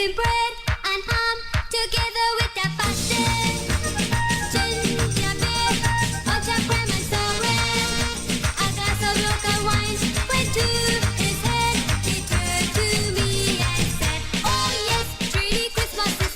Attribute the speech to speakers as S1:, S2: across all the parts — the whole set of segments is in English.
S1: serving bread and ham together with the pasta. Ginger beer, ultra cream and sorrel. A glass of local wine went to his head. He turned to me and said, oh yes, truly Christmas is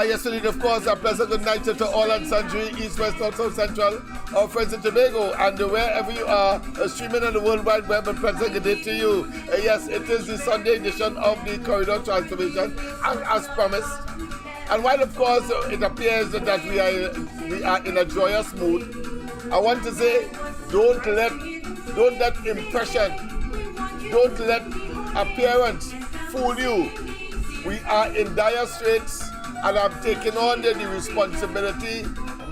S2: yes, indeed, of course, a pleasant good night to all and sundry, East, West, North, South, Central, our friends in Tobago, and wherever you are, streaming on the World Wide Web, and pleasant good day to you. Yes, it is the Sunday edition of the Corridor Transformation, and as promised. And while, of course, it appears that we are in a joyous mood, I want to say, don't let impression, don't let appearance fool you. We are in dire straits, and I'm taking on the responsibility,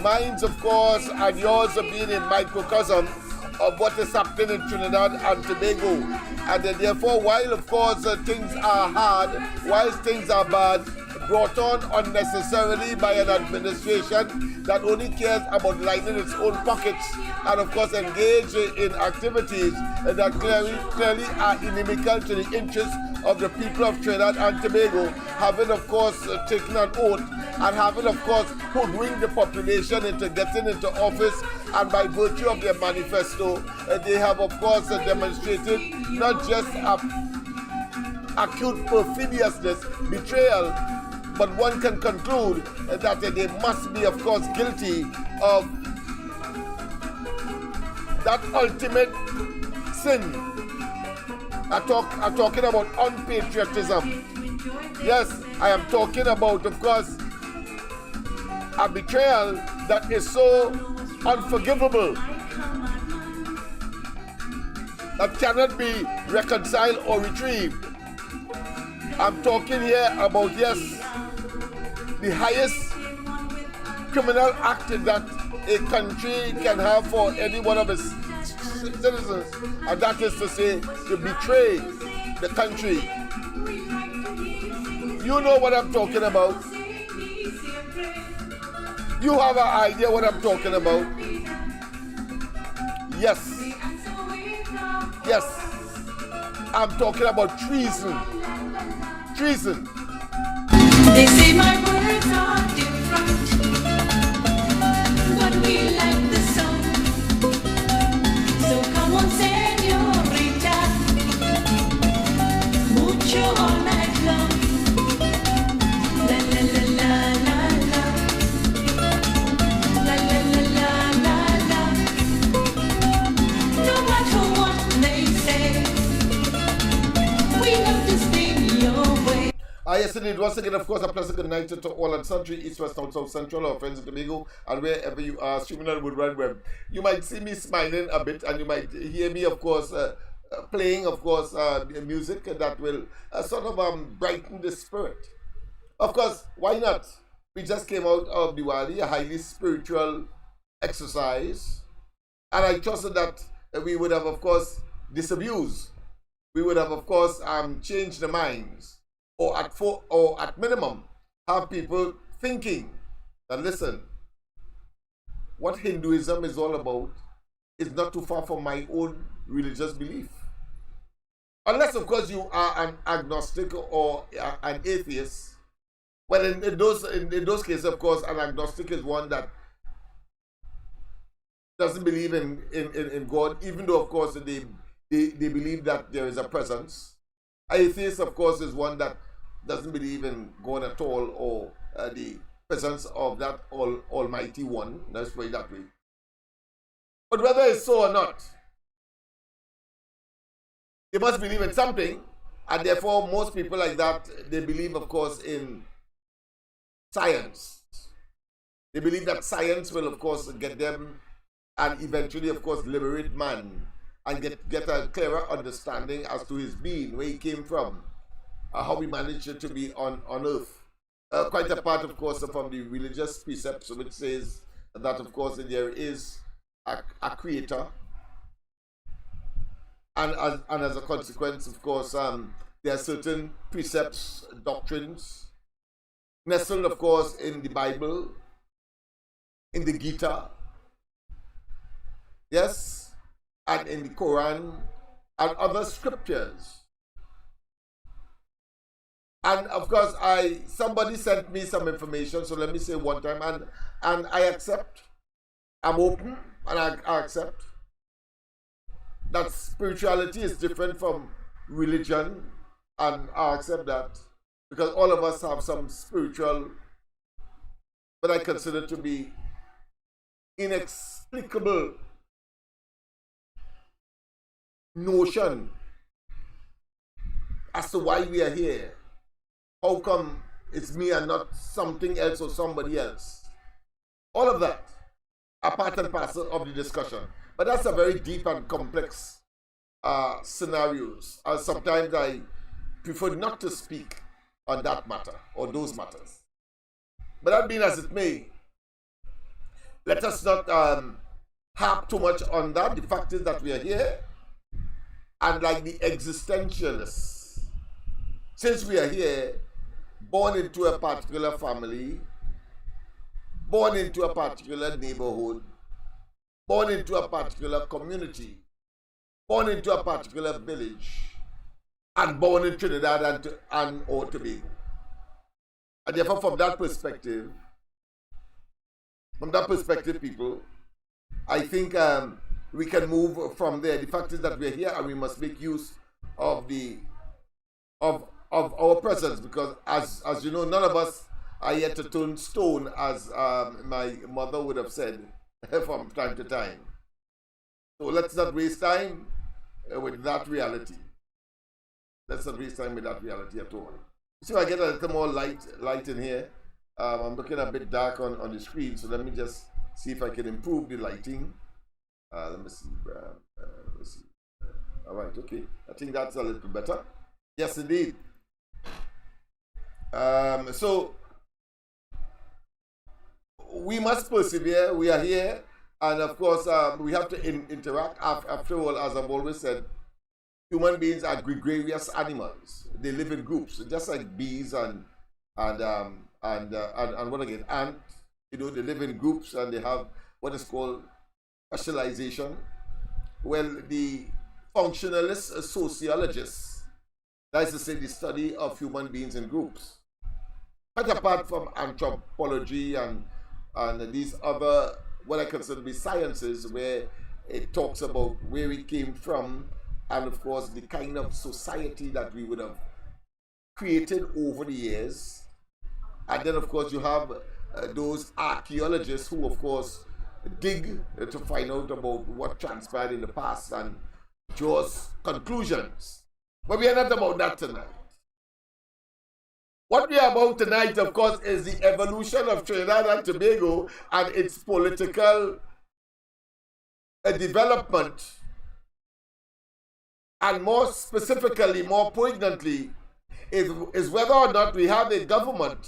S2: mine's of course, and yours of being in microcosm of what is happening in Trinidad and Tobago. And therefore, while of course things are hard, while things are bad, brought on unnecessarily by an administration that only cares about lining its own pockets and of course engage in activities that clearly are inimical to the interests of the people of Trinidad and Tobago, having of course taken an oath and having of course hoodwinked the population into getting into office, and by virtue of their manifesto they have of course demonstrated not just acute perfidiousness, betrayal, but one can conclude that they must be, of course, guilty of that ultimate sin. I'm talking about unpatriotism. Yes, I am talking about, of course, a betrayal that is so unforgivable that cannot be reconciled or retrieved. I'm talking here about, yes, the highest criminal act that a country can have for any one of its citizens, and that is to say, to betray the country. You know what I'm talking about. You have an idea what I'm talking about. Yes. Yes. I'm talking about treason. Treason.
S3: They say my words are different, but we like the song. So come on, señorita,
S2: Yes, indeed. Once again, of course, a pleasant good night to all and sundry, East, West, North, South, Central, our friends in Tobago, and wherever you are, streaming on the World Wide Web. You might see me smiling a bit, and you might hear me, of course, playing, of course, music that will sort of brighten the spirit. Of course, why not? We just came out of Diwali, a highly spiritual exercise, and I trusted that we would have, of course, disabused. We would have, of course, changed the minds, or at minimum, have people thinking that, listen, what Hinduism is all about is not too far from my own religious belief. Unless, of course, you are an agnostic or an atheist. Well, in those cases, of course, an agnostic is one that doesn't believe in God, even though, of course, they believe that there is a presence. Atheist, of course, is one that doesn't believe in God at all, or the presence of that Almighty One. Let's put it that way. But whether it's so or not, they must believe in something, and therefore most people like that, they believe, of course, in science. They believe that science will, of course, get them and eventually, of course, liberate man and get a clearer understanding as to his being, where he came from, how he managed to be on earth. Quite apart, of course, from the religious precepts, which says that, of course, there is a creator. And as a consequence, of course, there are certain precepts, doctrines, nestled, of course, in the Bible, in the Gita, yes, and in the Quran, and other scriptures. And of course, somebody sent me some information, so let me say one time, and I accept. I'm open, and I accept that spirituality is different from religion, and I accept that, because all of us have some spiritual, but I consider to be inexplicable notion as to why we are here. How come it's me and not something else or somebody else? All of that are part and parcel of the discussion. But that's a very deep and complex scenarios. Sometimes I prefer not to speak on that matter or those matters. But that being as it may, let us not harp too much on that. The fact is that we are here, and like the existentialists, since we are here, born into a particular family, born into a particular neighborhood, born into a particular community, born into a particular village, and born in Trinidad and or Tobago. And therefore, from that perspective, people, I think we can move from there. The fact is that we're here, and we must make use of our presence, because as you know, none of us are yet to turn stone, as my mother would have said from time to time. So let's not waste time with that reality. Let's not waste time with that reality at all. See if I get a little more light in here. I'm looking a bit dark on the screen, so let me just see if I can improve the lighting. Let me see. Let's see. All right, okay. I think that's a little better. Yes, indeed. So we must persevere. We are here, and of course, we have to interact. After all, as I've always said, human beings are gregarious animals. They live in groups, just like bees and what again? Ants. You know, they live in groups, and they have what is called specialization. Well, the functionalist sociologists, that is to say, the study of human beings in groups. But apart from anthropology and these other, what I consider to be sciences, where it talks about where we came from, and of course the kind of society that we would have created over the years. And then of course you have those archaeologists who of course dig to find out about what transpired in the past and draws conclusions. But we are not about that tonight. What we are about tonight, of course, is the evolution of Trinidad and Tobago and its political development, and more specifically, more poignantly, is whether or not we have a government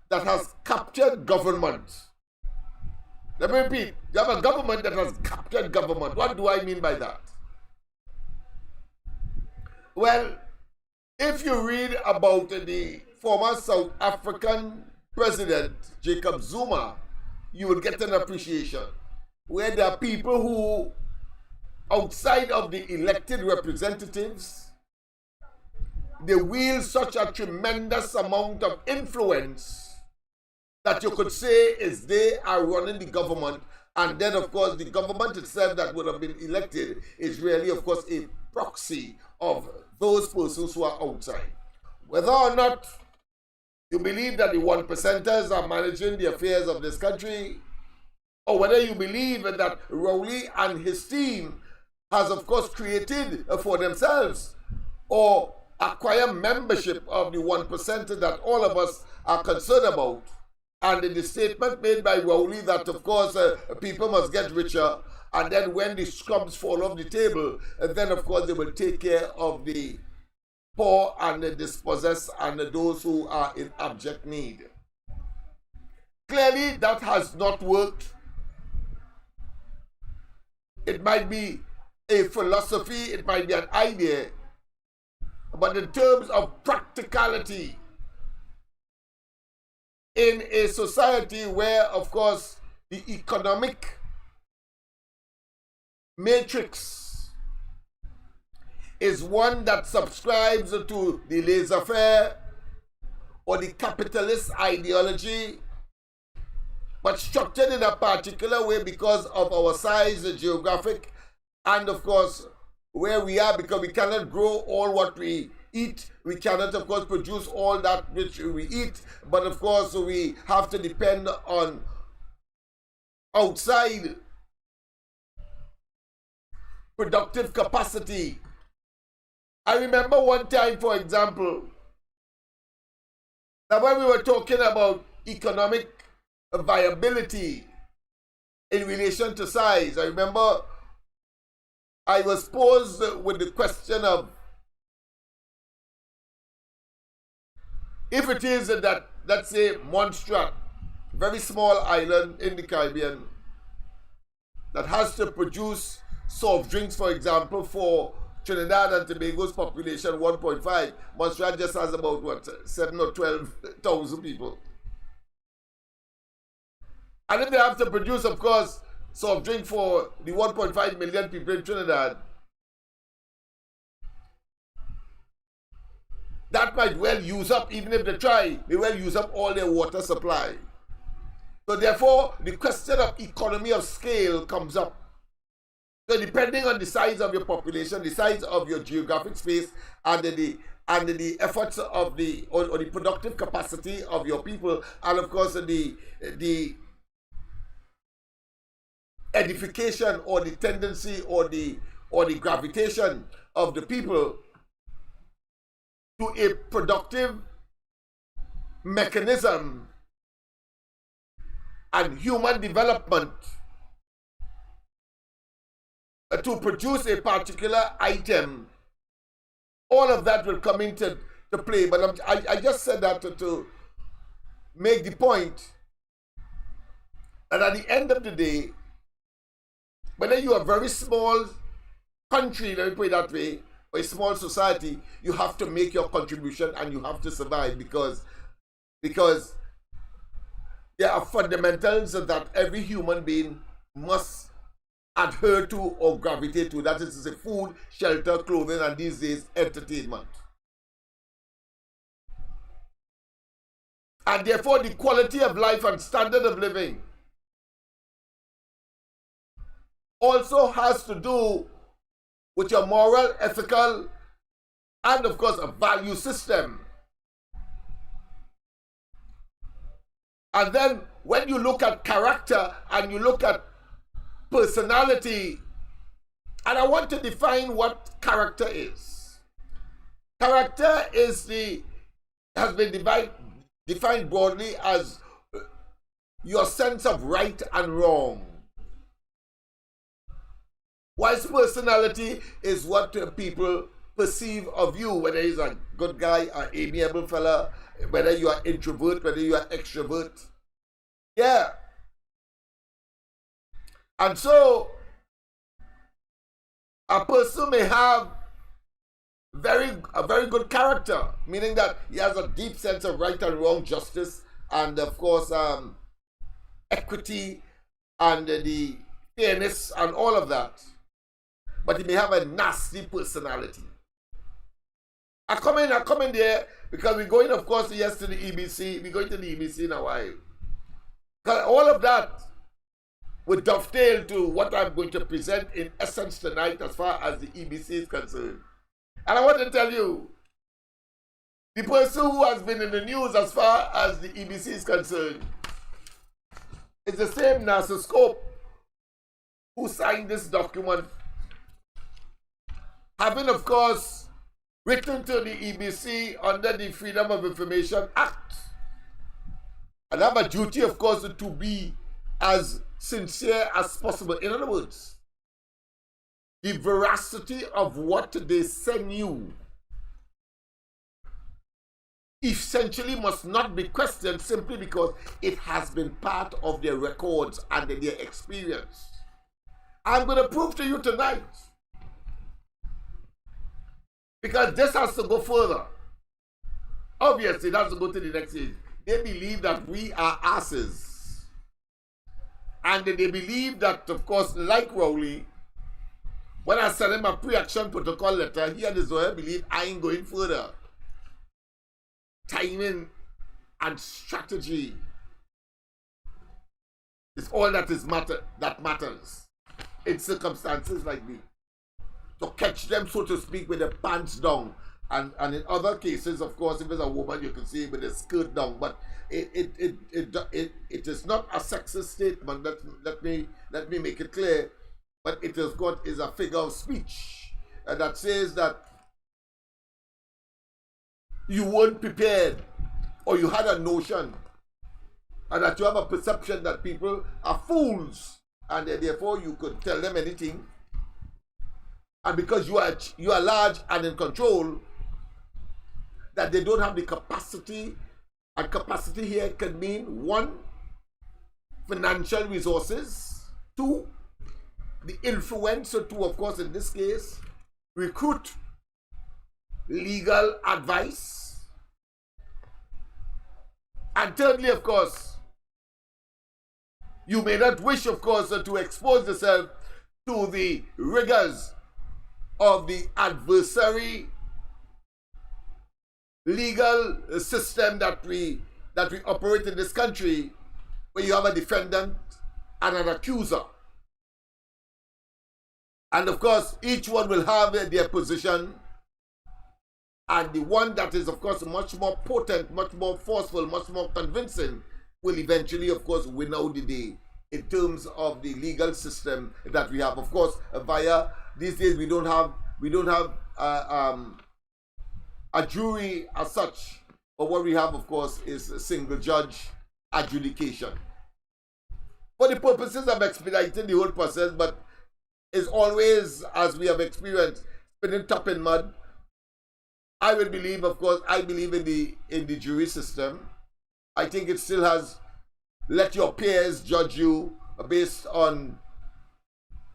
S2: that has captured government. Let me repeat, you have a government that has captured government. What do I mean by that? Well, if you read about the former South African president, Jacob Zuma, you will get an appreciation where there are people who, outside of the elected representatives, they wield such a tremendous amount of influence that you could say is they are running the government, and then of course the government itself that would have been elected is really of course a proxy of those persons who are outside. Whether or not you believe that the 1%ers are managing the affairs of this country, or whether you believe that Rowley and his team has of course created for themselves or acquire membership of the 1% that all of us are concerned about, and in the statement made by Rowley that of course people must get richer, and then when the scrubs fall off the table, then of course they will take care of the poor and the dispossessed and those who are in abject need. Clearly that has not worked. It might be a philosophy, it might be an idea, but in terms of practicality, in a society where, of course, the economic matrix is one that subscribes to the laissez-faire or the capitalist ideology, but structured in a particular way because of our size, the geographic, and of course where we are, because we cannot grow all what we eat. We cannot of course produce all that which we eat, but of course we have to depend on outside productive capacity. I remember one time, for example, that when we were talking about economic viability in relation to size, I remember I was posed with the question of, if it is that, let's say, Montserrat, very small island in the Caribbean, that has to produce soft drinks, for example, for Trinidad and Tobago's population 1.5, Montserrat just has about, what, 7 or 12,000 people. And if they have to produce, of course, soft drink for the 1.5 million people in Trinidad, that might well use up, even if they try, they will use up all their water supply. So therefore, the question of economy of scale comes up. So depending on the size of your population, the size of your geographic space, and the efforts of the or the productive capacity of your people, and of course the edification or the tendency or the gravitation of the people to a productive mechanism and human development to produce a particular item, all of that will come into play. But I just said that to make the point that at the end of the day, whether you are a very small country, let me put it that way, or a small society, you have to make your contribution and you have to survive, because there are fundamentals that every human being must adhere to or gravitate to. That is to say, food, shelter, clothing, and these days, entertainment. And therefore, the quality of life and standard of living also has to do with your moral, ethical, and of course, a value system. And then when you look at character and you look at personality, and I want to define what character is. Character is the has been defined broadly as your sense of right and wrong. Whilst personality is what people perceive of you, whether he's a good guy, an amiable fella, whether you are introvert, whether you are extrovert. Yeah. And so, a person may have a very good character, meaning that he has a deep sense of right and wrong, justice, and of course, equity, and the fairness, and all of that. But he may have a nasty personality. I come in there because we're going, of course, yes, to the EBC. We're going to the EBC in a while. Because all of that would dovetail to what I'm going to present in essence tonight as far as the EBC is concerned. And I want to tell you, the person who has been in the news as far as the EBC is concerned is the same narcissiscope who signed this document, having, of course, written to the EBC under the Freedom of Information Act. And have a duty, of course, to be as sincere as possible. In other words, the veracity of what they send you essentially must not be questioned simply because it has been part of their records and their experience. I'm going to prove to you tonight, because this has to go further. Obviously, it has to go to the next stage. They believe that we are asses. And they believe that, of course, like Rowley, when I sent him a pre-action protocol letter, he and his lawyer believe I ain't going further. Timing and strategy is all that matters in circumstances like these. To catch them, so to speak, with their pants down. And in other cases, of course, if it's a woman, you can see it with a skirt down. But it is not a sexist statement. Let me make it clear. But it is a figure of speech that says that you weren't prepared, or you had a notion, and that you have a perception that people are fools, and therefore you could tell them anything. And because you are large and in control, that they don't have the capacity, and capacity here can mean 1, financial resources, 2, the influence, 2, of course, in this case, recruit legal advice, and thirdly, of course, you may not wish, of course, to expose yourself to the rigors of the adversary legal system that we operate in this country, where you have a defendant and an accuser. And of course, each one will have their position, and the one that is, of course, much more potent, much more forceful, much more convincing will eventually, of course, win out the day in terms of the legal system that we have. Of course, via these days we don't have a jury as such, but what we have, of course, is a single judge adjudication for the purposes of expediting the whole process, but is always, as we have experienced, spinning top in mud. I will believe, of course, I believe in the jury system. I think it still has, let your peers judge you based on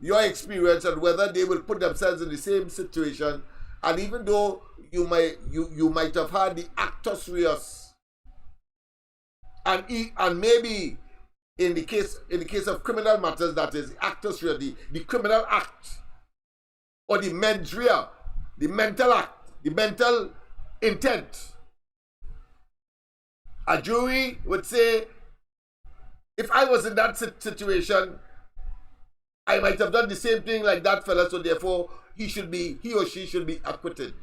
S2: your experience and whether they will put themselves in the same situation. And even though you might have had the actus reus, and maybe in the case of criminal matters, that is the actus reus, the criminal act, or the mens rea, the mental act, the mental intent. A jury would say, if I was in that situation, I might have done the same thing like that fella, so therefore he or she should be acquitted.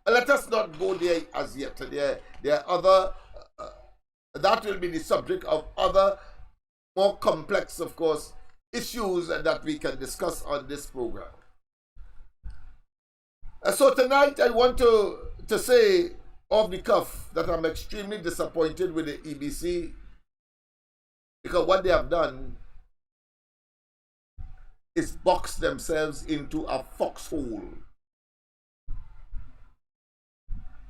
S2: But let us not go there as yet. There are other, that will be the subject of other more complex, of course, issues that we can discuss on this program. So tonight I want to say off the cuff that I'm extremely disappointed with the EBC because what they have done is box themselves into a foxhole.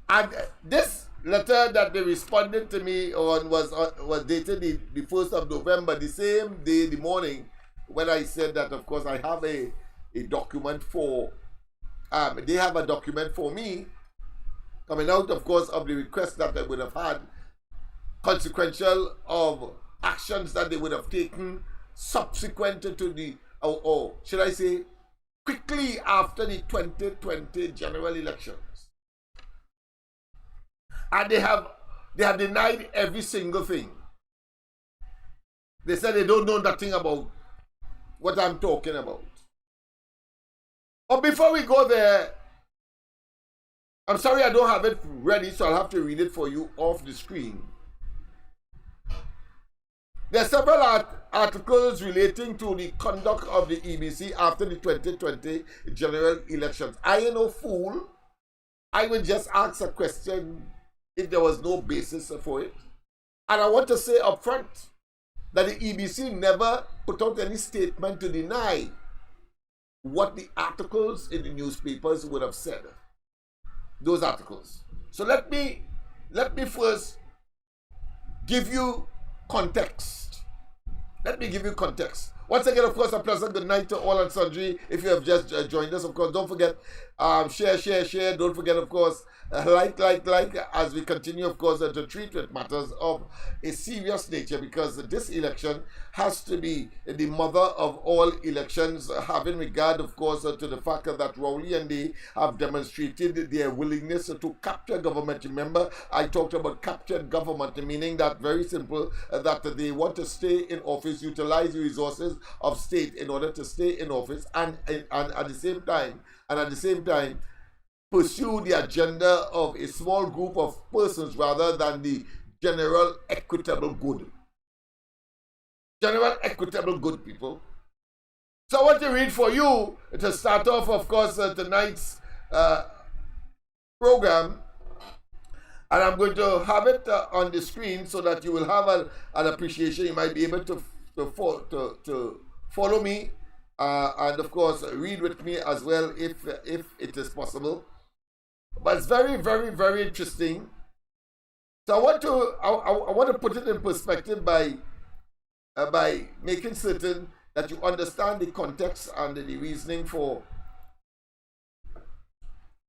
S2: And this letter that they responded to me on was dated the 1st of November, the same day, the morning, when I said that, of course, I have a document for, they have a document for me, coming out, of course, of the request that they would have had, consequential of actions that they would have taken subsequent to the, or should I say, quickly after the 2020 general elections. And they have denied every single thing. They said they don't know nothing about what I'm talking about. But before we go there, I'm sorry I don't have it ready, so I'll have to read it for you off the screen. There are several articles relating to the conduct of the EBC after the 2020 general elections. I ain't no fool. I would just ask a question if there was no basis for it. And I want to say up front that the EBC never put out any statement to deny what the articles in the newspapers would have said. Those articles. So let me first give you context. Let me give you context. Once again, of course, a pleasant good night to all and sundry. If you have just joined us, of course, don't forget, share. Don't forget, of course, like, as we continue, of course, to treat with matters of a serious nature, because this election has to be the mother of all elections, having regard, of course, to the fact that Rowley and they have demonstrated their willingness to capture government. Remember, I talked about captured government, meaning that very simple, that they want to stay in office, utilize the resources of state in order to stay in office, and at the same time, pursue the agenda of a small group of persons rather than the general equitable good. General equitable good, people. So I want to read for you to start off, of course, tonight's program. And I'm going to have it on the screen so that you will have an appreciation. You might be able to follow me and, of course, read with me as well if it is possible. But it's very, very, very interesting. So I want to put it in perspective by making certain that you understand the context and the reasoning for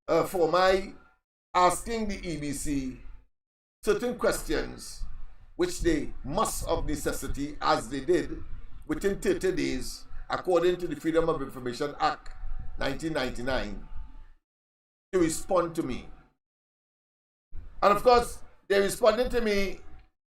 S2: my asking the EBC certain questions which they must of necessity, as they did, within 30 days, according to the Freedom of Information Act 1999, to respond to me. And of course, they responded to me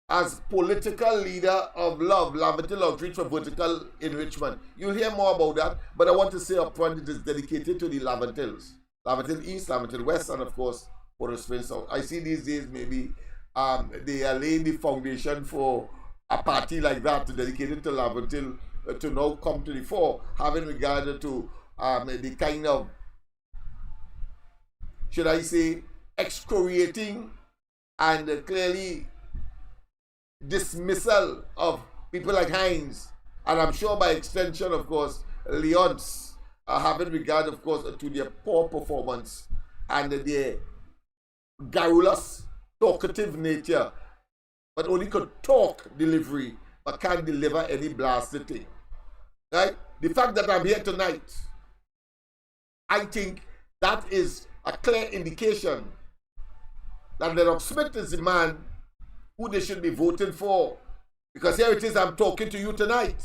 S2: as political leader of LOVE, Lavatil Outreach for Vertical Enrichment. You'll hear more about that, but I want to say up front it is dedicated to the Lavatils. Lavatil East, Lavatil West, and of course, Port Spring South. I see these days maybe they are laying the foundation for a party like that dedicated to Lavatil to now come to the fore, having regard to the kind of, should I say, excoriating and clearly dismissal of people like Hines, and I'm sure by extension, of course, Leonce, having regard, of course, to their poor performance and their garrulous, talkative nature, but only could talk delivery, but can't deliver any blasted thing. Right? The fact that I'm here tonight, I think that is a clear indication that Lennox Smith is the man who they should be voting for. Because here it is, I'm talking to you tonight.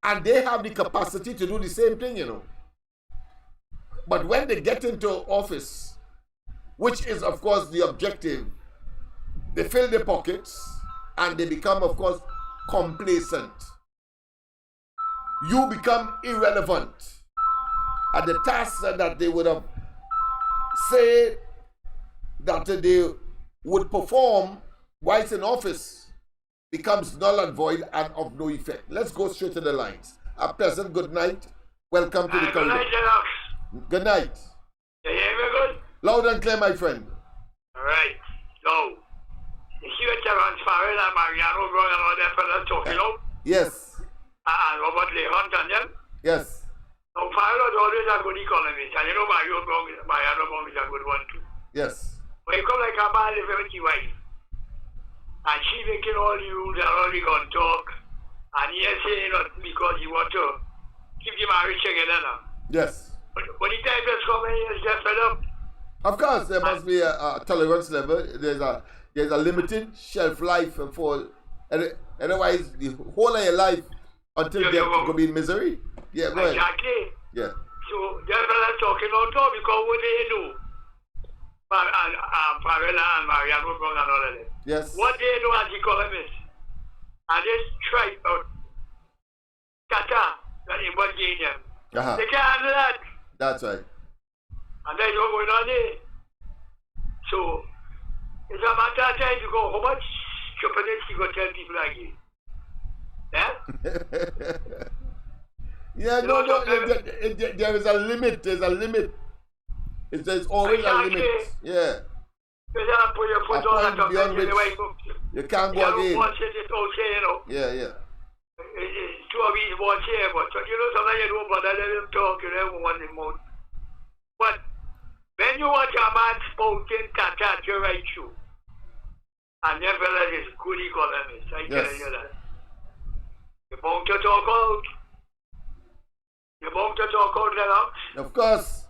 S2: And they have the capacity to do the same thing, you know. But when they get into office, which is, of course, the objective, they fill their pockets and they become, of course, complacent. You become irrelevant. And the tasks that they would have said that they would perform whilst in office becomes null and void and of no effect. Let's go straight to the lines. A pleasant good night. Welcome to the corridor.
S4: Good night, Lennox.
S2: Good night.
S4: You hear me good?
S2: Loud and clear, my friend.
S4: Alright. So, you see what Terence Farrell and Mariano Brown and all that fellas talking about?
S2: Yes.
S4: And Robert Lee Hunt and them?
S2: Yes.
S4: Now, Farrell was always a good economist, and you know Mariano Brown is a good one too.
S2: Yes.
S4: But you come like a man living with your wife, and she making all the rules and all the gun talk, and he is saying nothing because he want to keep the marriage together now.
S2: Yes.
S4: But when the time is coming, he is just fed up.
S2: Of course, there must be a tolerance level. There's a limited shelf life for, otherwise the whole of your life until death could be in misery. Yeah, go ahead.
S4: Exactly.
S2: Yeah.
S4: So they're talking on top because what they do, Farrell and Mariano Brown and all of them.
S2: Yes.
S4: What they do as economists, and this tribe of Tata that in what game them.
S2: Uh-huh.
S4: They can't handle that.
S2: That's right.
S4: And that's what's going on there. So, it's a matter of time to go, how much stupidness you go tell people like you? Yeah?
S2: Yeah, no, there is a limit. There's a limit. There's always a limit. Yeah.
S4: You have to put your foot on
S2: point
S4: that
S2: beyond which you can't go again.
S4: Once it's okay, you know.
S2: Yeah, yeah.
S4: It's two of these once here, but you know, sometimes you don't bother let them talk, you never want them out. But when you watch a man spoken tata, you're right true. And them fellas is good economists, I tell you that. You're bound to talk out. You're bound to talk out now.
S2: Of course.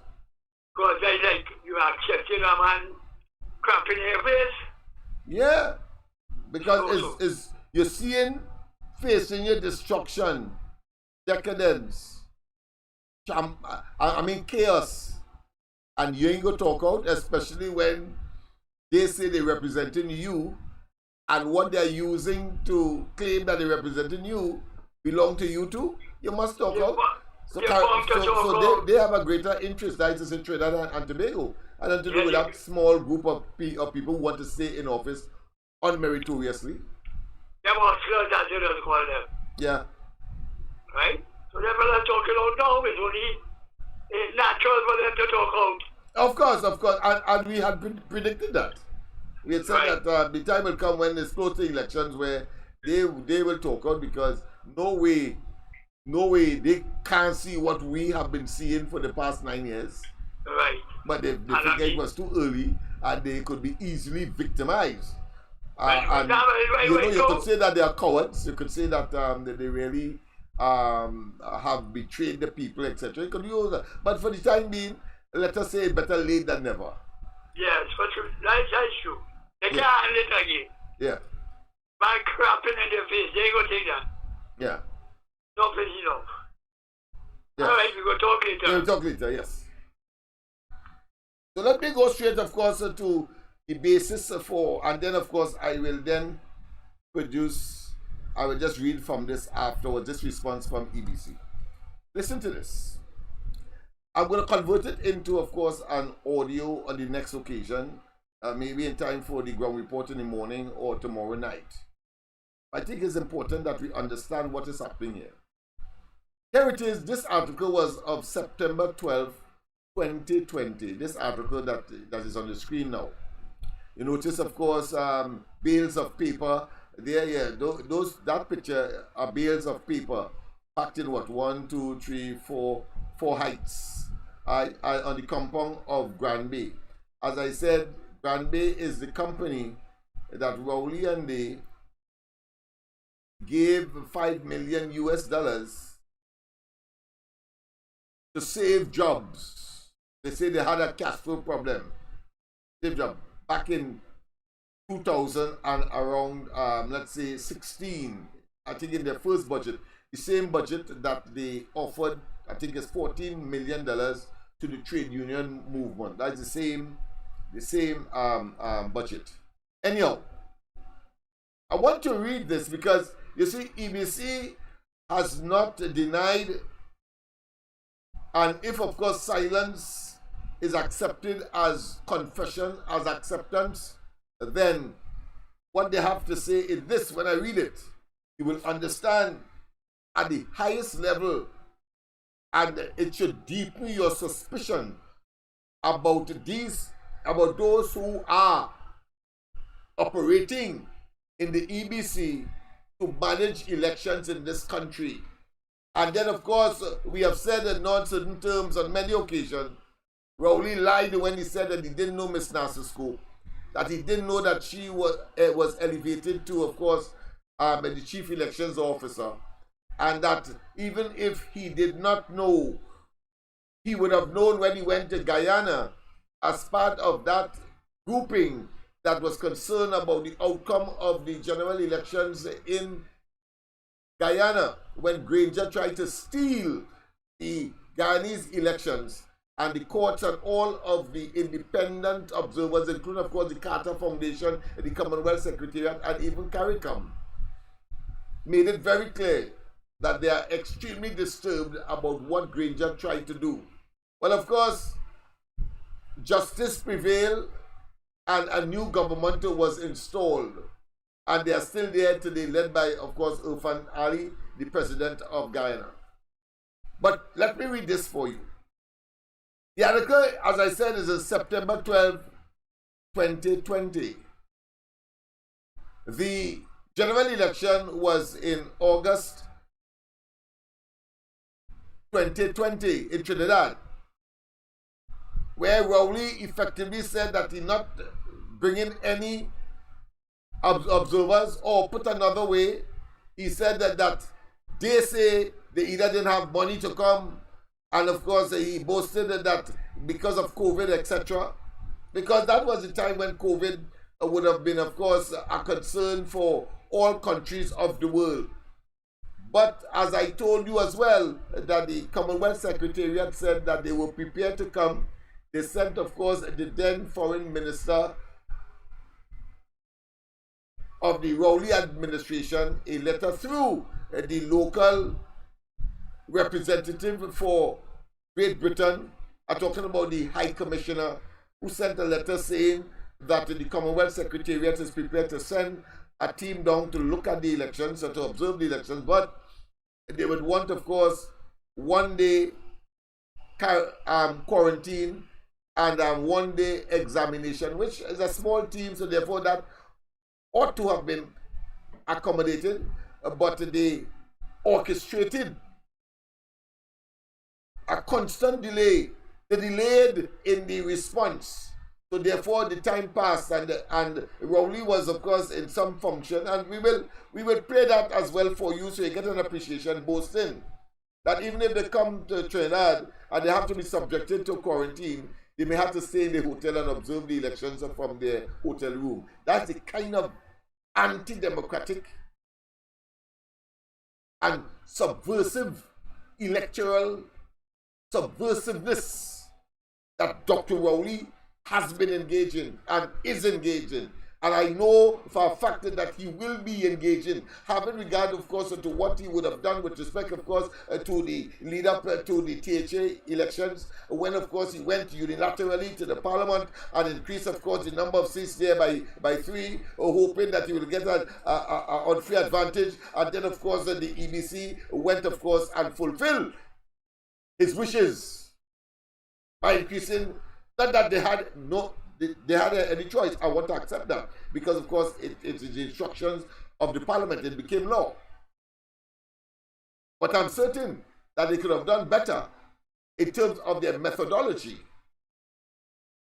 S4: Because they like you accepting a man crap in your face.
S2: Yeah. Because you're facing your destruction, decadence, chaos. And you ain't gonna talk out, especially when they say they're representing you and what they're using to claim that they're representing you belong to you too. You must talk out. So they have a greater interest, that is in Trinidad and Tobago, and then to do with that small group of people who want to stay in office unmeritoriously.
S4: Them hustlers, as you just call them.
S2: Yeah.
S4: Right? So them fellas talking out now is only it's natural for them to talk out.
S2: Of course, and we had predicted that. We had said that the time will come when there's close to elections where they will talk out, because no way they can't see what we have been seeing for the past 9 years.
S4: Right.
S2: But they figured it was too early and they could be easily victimized. You could say that they are cowards. You could say that they really have betrayed the people, etc. You could use that. But for the time being, let us say better late than never.
S4: Yes, but that's true. They can't handle it again.
S2: Yeah.
S4: Man crapping in their face, they ain't gonna take that.
S2: Yeah.
S4: Enough is enough.
S2: Yes.
S4: Alright, we go talk later.
S2: We'll talk later, yes. So let me go straight, of course, to the basis for, and then, of course, I will just read from this afterwards, this response from EBC. Listen to this. I'm going to convert it into, of course, an audio on the next occasion, maybe in time for the ground report in the morning or tomorrow night. I think it's important that we understand what is happening here. Here it is. This article was of September 12, 2020. This article that is on the screen now. You notice, of course, bales of paper. There, yeah, that picture are bales of paper packed in what, 1, 2, 3, 4 heights on the compound of Grand Bay. As I said, Grand Bay is the company that Rowley and they gave $5 million to save jobs. They say they had a cash flow problem. Save job back in 2000 and around let's say 16. I think in their first budget, the same budget that they offered, I think it's $14 million to the trade union movement. That's the same budget. Anyhow, I want to read this because you see, EBC has not denied, and if of course silence is accepted as confession, as acceptance, then what they have to say is this. When I read it, you will understand at the highest level, and it should deepen your suspicion about those who are operating in the EBC to manage elections in this country. And then, of course, we have said in non-certain terms on many occasions, Rowley lied when he said that he didn't know Miss Nasisco, that he didn't know that she was elevated to, of course, the chief elections officer, and that even if he did not know, he would have known when he went to Guyana as part of that grouping that was concerned about the outcome of the general elections in Guyana, when Granger tried to steal the Guyanese elections, and the courts and all of the independent observers, including, of course, the Carter Foundation, the Commonwealth Secretariat, and even CARICOM, made it very clear that they are extremely disturbed about what Granger tried to do. Well, of course, justice prevailed and a new government was installed. And they are still there today, led by, of course, Irfan Ali, the president of Guyana. But let me read this for you. The article, as I said, is in September 12, 2020. The general election was in August 2020 in Trinidad, where Rowley effectively said that he not bringing any observers, or put another way, he said that they say they either didn't have money to come, and of course he boasted that because of COVID, etc., because that was the time when COVID would have been, of course, a concern for all countries of the world. But as I told you as well, that the Commonwealth Secretariat said that they were prepared to come. They sent, of course, the then Foreign Minister of the Rowley administration a letter through the local representative for Great Britain. I'm talking about the High Commissioner, who sent a letter saying that the Commonwealth Secretariat is prepared to send a team down to look at the elections and to observe the elections, but they would want, of course, 1 day quarantine and 1 day examination, which is a small team, so therefore that ought to have been accommodated, but they orchestrated a constant delay. They delayed in the response. So therefore the time passed, and Rowley was, of course, in some function, and we will play that as well for you so you get an appreciation, boasting that even if they come to Trinidad and they have to be subjected to quarantine, they may have to stay in the hotel and observe the elections from their hotel room. That's the kind of anti-democratic and subversive electoral subversiveness that Dr. Rowley has been engaging and is engaging. And I know for a fact that he will be engaging, having regard, of course, to what he would have done with respect, of course, to the lead up to the THA elections, when, of course, he went unilaterally to the parliament and increased, of course, the number of seats there by 3, hoping that he will get an unfair advantage. And then, of course, the EBC went, of course, and fulfilled his wishes by increasing, not that they had any choice. I want to accept that because, of course, it's the instructions of the parliament. It became law. But I'm certain that they could have done better in terms of their methodology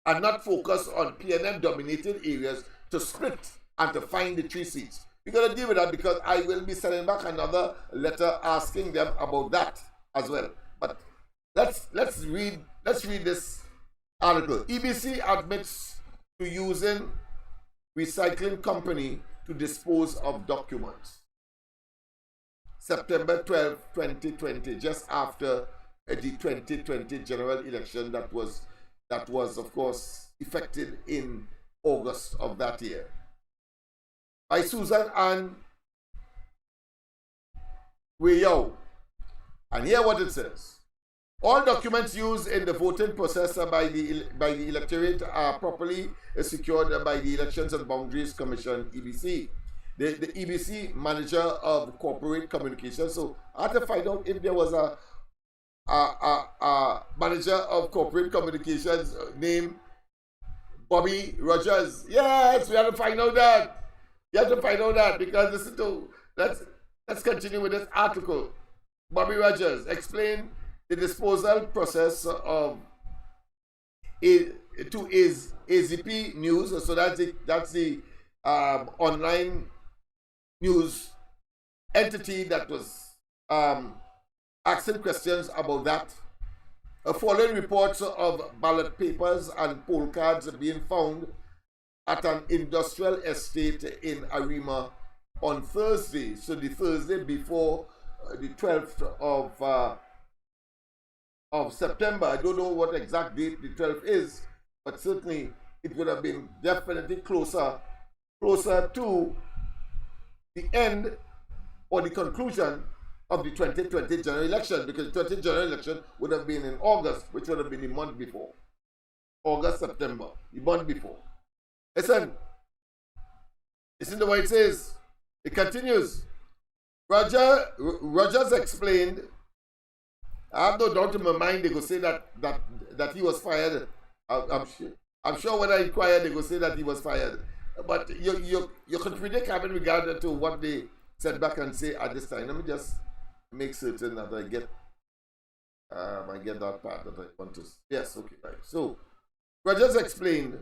S2: and not focus on PNM dominated areas to split and to find the 3 seats. We're going to deal with that because I will be sending back another letter asking them about that as well. But let's read this article. EBC admits to using recycling company to dispose of documents. September 12, 2020, just after the 2020 general election that was, of course, effected in August of that year. By Susan Ann Weyao. And hear what it says. All documents used in the voting process by the electorate are properly secured by the Elections and Boundaries Commission, EBC. The EBC manager of corporate communications. So I had to find out if there was a manager of corporate communications named Bobby Rogers. Yes, we have to find out that. You have to find out that because listen to let's continue with this article. Bobby Rogers explained the disposal process of to his AZP News. So that's the online news entity that was asking questions about that. Following reports of ballot papers and poll cards being found at an industrial estate in Arima on Thursday, so the Thursday before the 12th of September. I don't know what exact date the 12th is, but certainly it would have been definitely closer to the end or the conclusion of the 2020 general election, because the 2020 general election would have been in August, which would have been the month before. August, September, the month before. Listen to what it says. It continues. Rogers explained, I have no doubt in my mind they go say that he was fired. I'm sure when I inquire they go say that he was fired. But you can predict having regard to what they said back and say at this time. Let me just make certain that I get that part that I want to. Yes, okay, right. So Rogers explained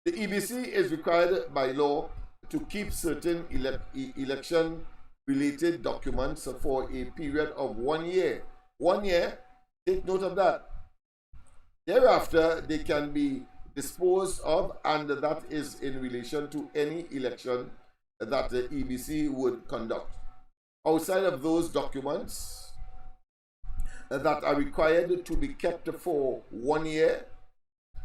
S2: the EBC is required by law to keep certain election related documents for a period of 1 year. 1 year, take note of that. Thereafter, they can be disposed of, and that is in relation to any election that the EBC would conduct. Outside of those documents that are required to be kept for 1 year,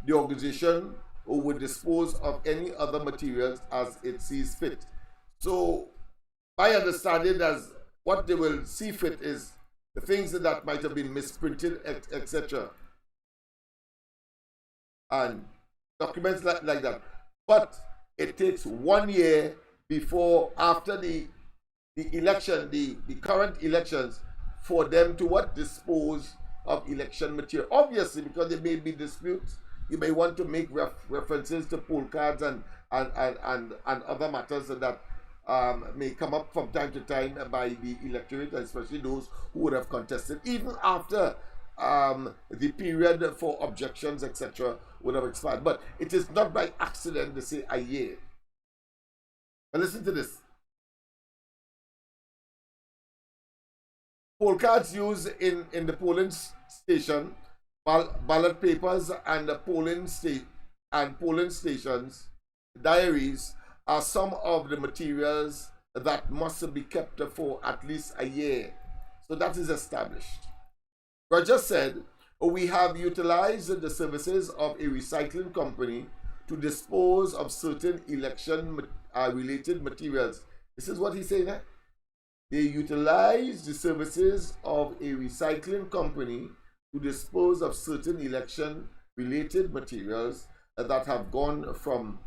S2: the organization would dispose of any other materials as it sees fit. So, my understanding as what they will see fit is the things that might have been misprinted, etc. And documents like that. But it takes 1 year before, after the election, the current elections, for them to dispose of election material. Obviously, because there may be disputes, you may want to make references to poll cards and other matters that may come up from time to time by the electorate, especially those who would have contested, even after the period for objections, etc., would have expired. But it is not by accident they say a year. But listen to this. Poll cards used in the polling station, ballot papers and polling stations, diaries are some of the materials that must be kept for at least a year. So that is established. Roger said, we have utilized the services of a recycling company to dispose of certain election related materials. This is what he's saying. They utilize the services of a recycling company to dispose of certain election related materials that have gone from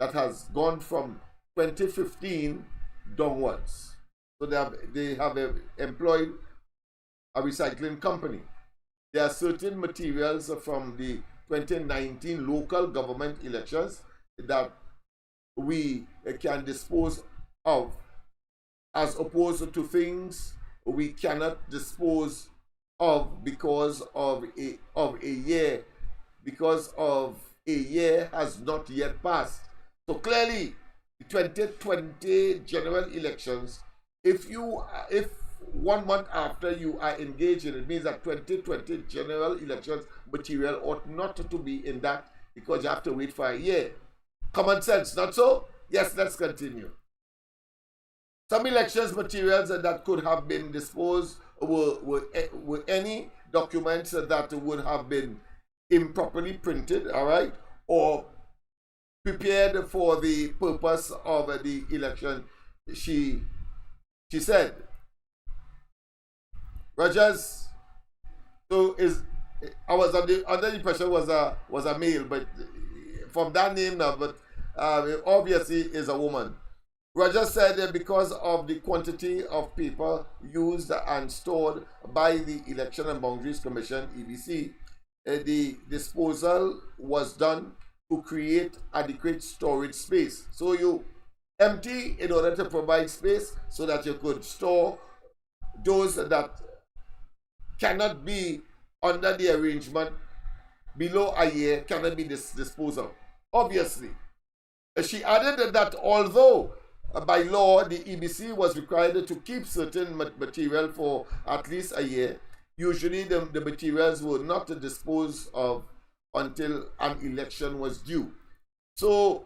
S2: 2015 downwards. So they have employed a recycling company. There are certain materials from the 2019 local government elections that we can dispose of, as opposed to things we cannot dispose of because of a year has not yet passed. So clearly, the 2020 general elections, if 1 month after you are engaged in it, means that 2020 general elections material ought not to be in that, because you have to wait for a year. Common sense, not so? Yes, let's continue. Some elections materials that could have been disposed were any documents that would have been improperly printed, all right, or prepared for the purpose of the election. She said. Rogers, so I was under the impression was a male, but from that name now, but obviously is a woman. Rogers said that because of the quantity of paper used and stored by the Election and Boundaries Commission, EBC, the disposal was done to create adequate storage space. So you empty in order to provide space so that you could store those that cannot be under the arrangement below a year, cannot be disposed of. Obviously, she added that although by law the EBC was required to keep certain material for at least a year, usually the materials were not disposed of until an election was due. So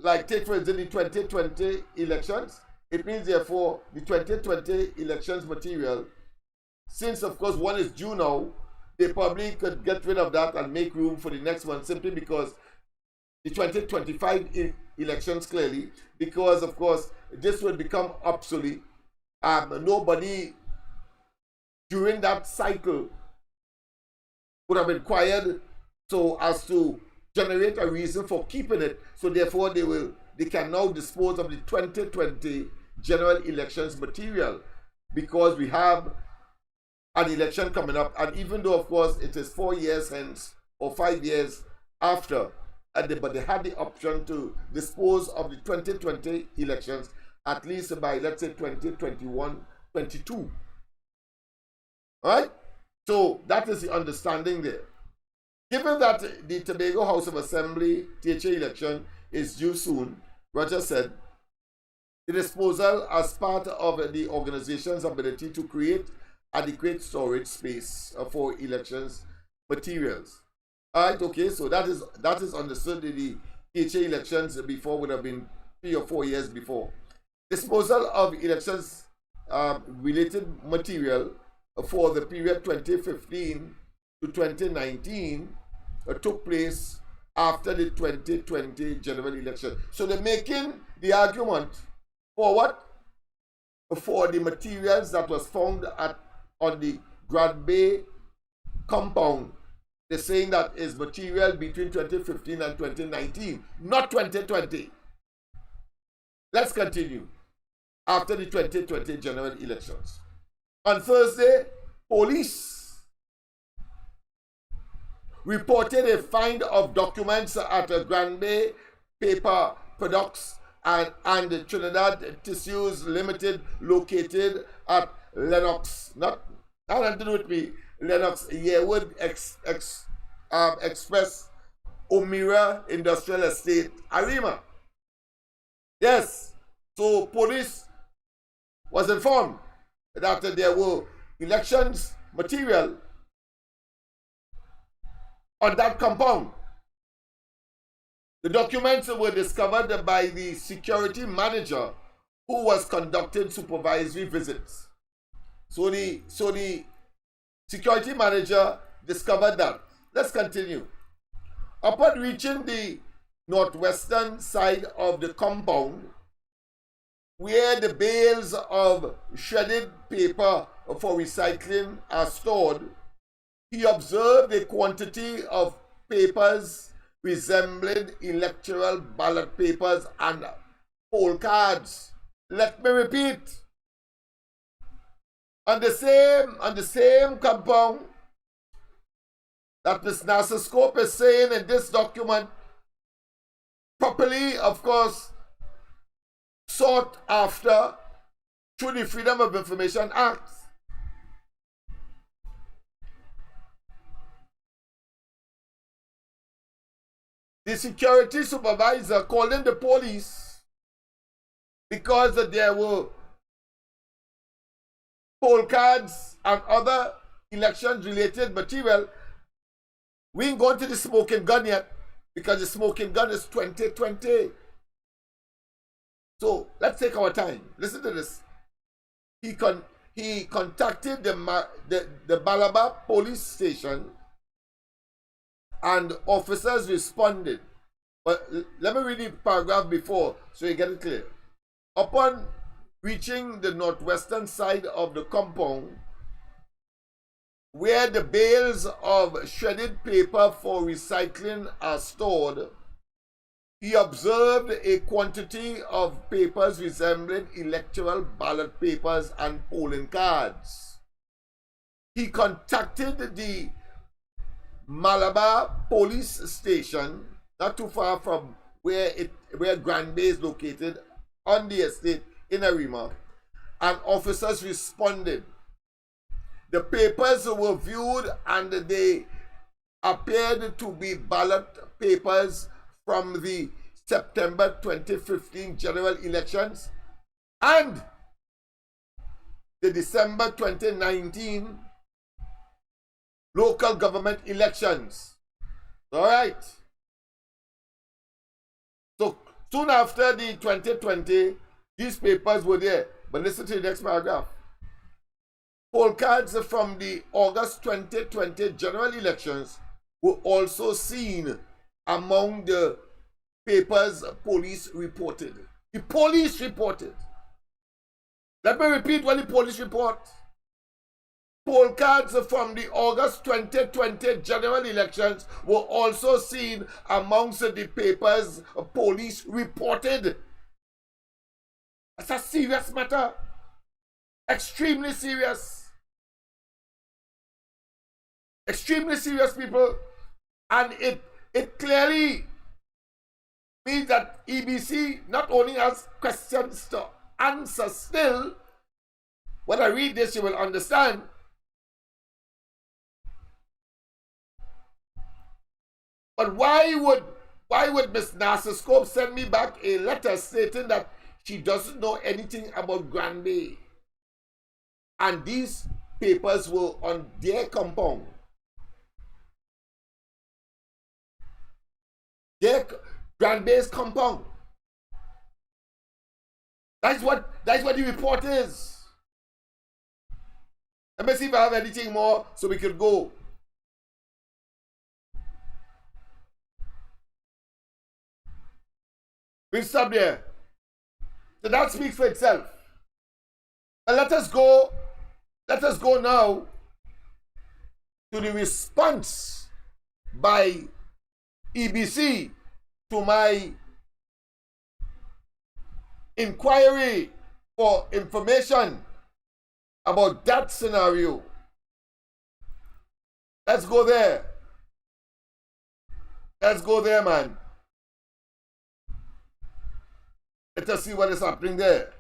S2: like take for instance the 2020 elections, it means therefore the 2020 elections material, since of course one is due now, they probably could get rid of that and make room for the next one, simply because the 2025 elections, clearly, because of course this would become obsolete. Nobody during that cycle would have inquired so as to generate a reason for keeping it. So therefore they can now dispose of the 2020 general elections material, because we have an election coming up, and even though of course it is 4 years hence or 5 years after, but they had the option to dispose of the 2020 elections at least by, let's say, 2021, 22. All right? So that is the understanding there. Given that the Tobago House of Assembly THA election is due soon, Roger said, the disposal as part of the organization's ability to create adequate storage space for elections materials. All right, okay, so that is understood. The THA elections before would have been 3 or 4 years before. Disposal of elections related material for the period 2015 to 2019 took place after the 2020 general election. So they're making the argument for what? For the materials that was found on the Grand Bay compound. They're saying that is material between 2015 and 2019, not 2020. Let's continue. After the 2020 general elections, on Thursday, police reported a find of documents at a Grand Bay Paper Products and Trinidad Tissues Limited, located at Lennox, not nothing to do with me, Lennox Yearwood Express Omira Industrial Estate, Arima. Yes, so police was informed that there were elections material on that compound. The documents were discovered by the security manager who was conducting supervisory visits. So the security manager discovered that. Let's continue. Upon reaching the northwestern side of the compound, where the bales of shredded paper for recycling are stored, he observed a quantity of papers resembling electoral ballot papers and poll cards. Let me repeat. On the same compound that Ms. Nasser Scope is saying in this document, properly, of course, sought after through the Freedom of Information Act. The security supervisor called in the police because there were poll cards and other election-related material. We ain't going to the smoking gun yet, because the smoking gun is 2020. So let's take our time. Listen to this. He contacted the Ballot police station, and officers responded. But let me read the paragraph before so you get it clear. Upon reaching the northwestern side of the compound, where the bales of shredded paper for recycling are stored, he observed a quantity of papers resembling electoral ballot papers and polling cards. He contacted the Malabar Police Station, not too far from where Grand Bay is located, on the estate in Arima, and officers responded. The papers were viewed and they appeared to be ballot papers from the September 2015 general elections and the December 2019 local government elections. All right. So soon after the 2020, these papers were there. But listen to the next paragraph. Poll cards from the August 2020 general elections were also seen among the papers police reported. The police reported. Let me repeat what the police report. Poll cards from the August 2020 general elections were also seen amongst the papers police reported. That's a serious matter. Extremely serious. Extremely serious, people. And it clearly means that EBC not only has questions to answer still. When I read this, you will understand. But why would Miss Narsoscope send me back a letter stating that she doesn't know anything about Grand Bay? And these papers were on their compound. Their Grand Bay's compound. That's what the report is. Let me see if I have anything more so we can go. We'll stop there. So that speaks for itself. And let us go now to the response by EBC to my inquiry for information about that scenario. Let's go there. Let's go there, man. Let us see what is happening there.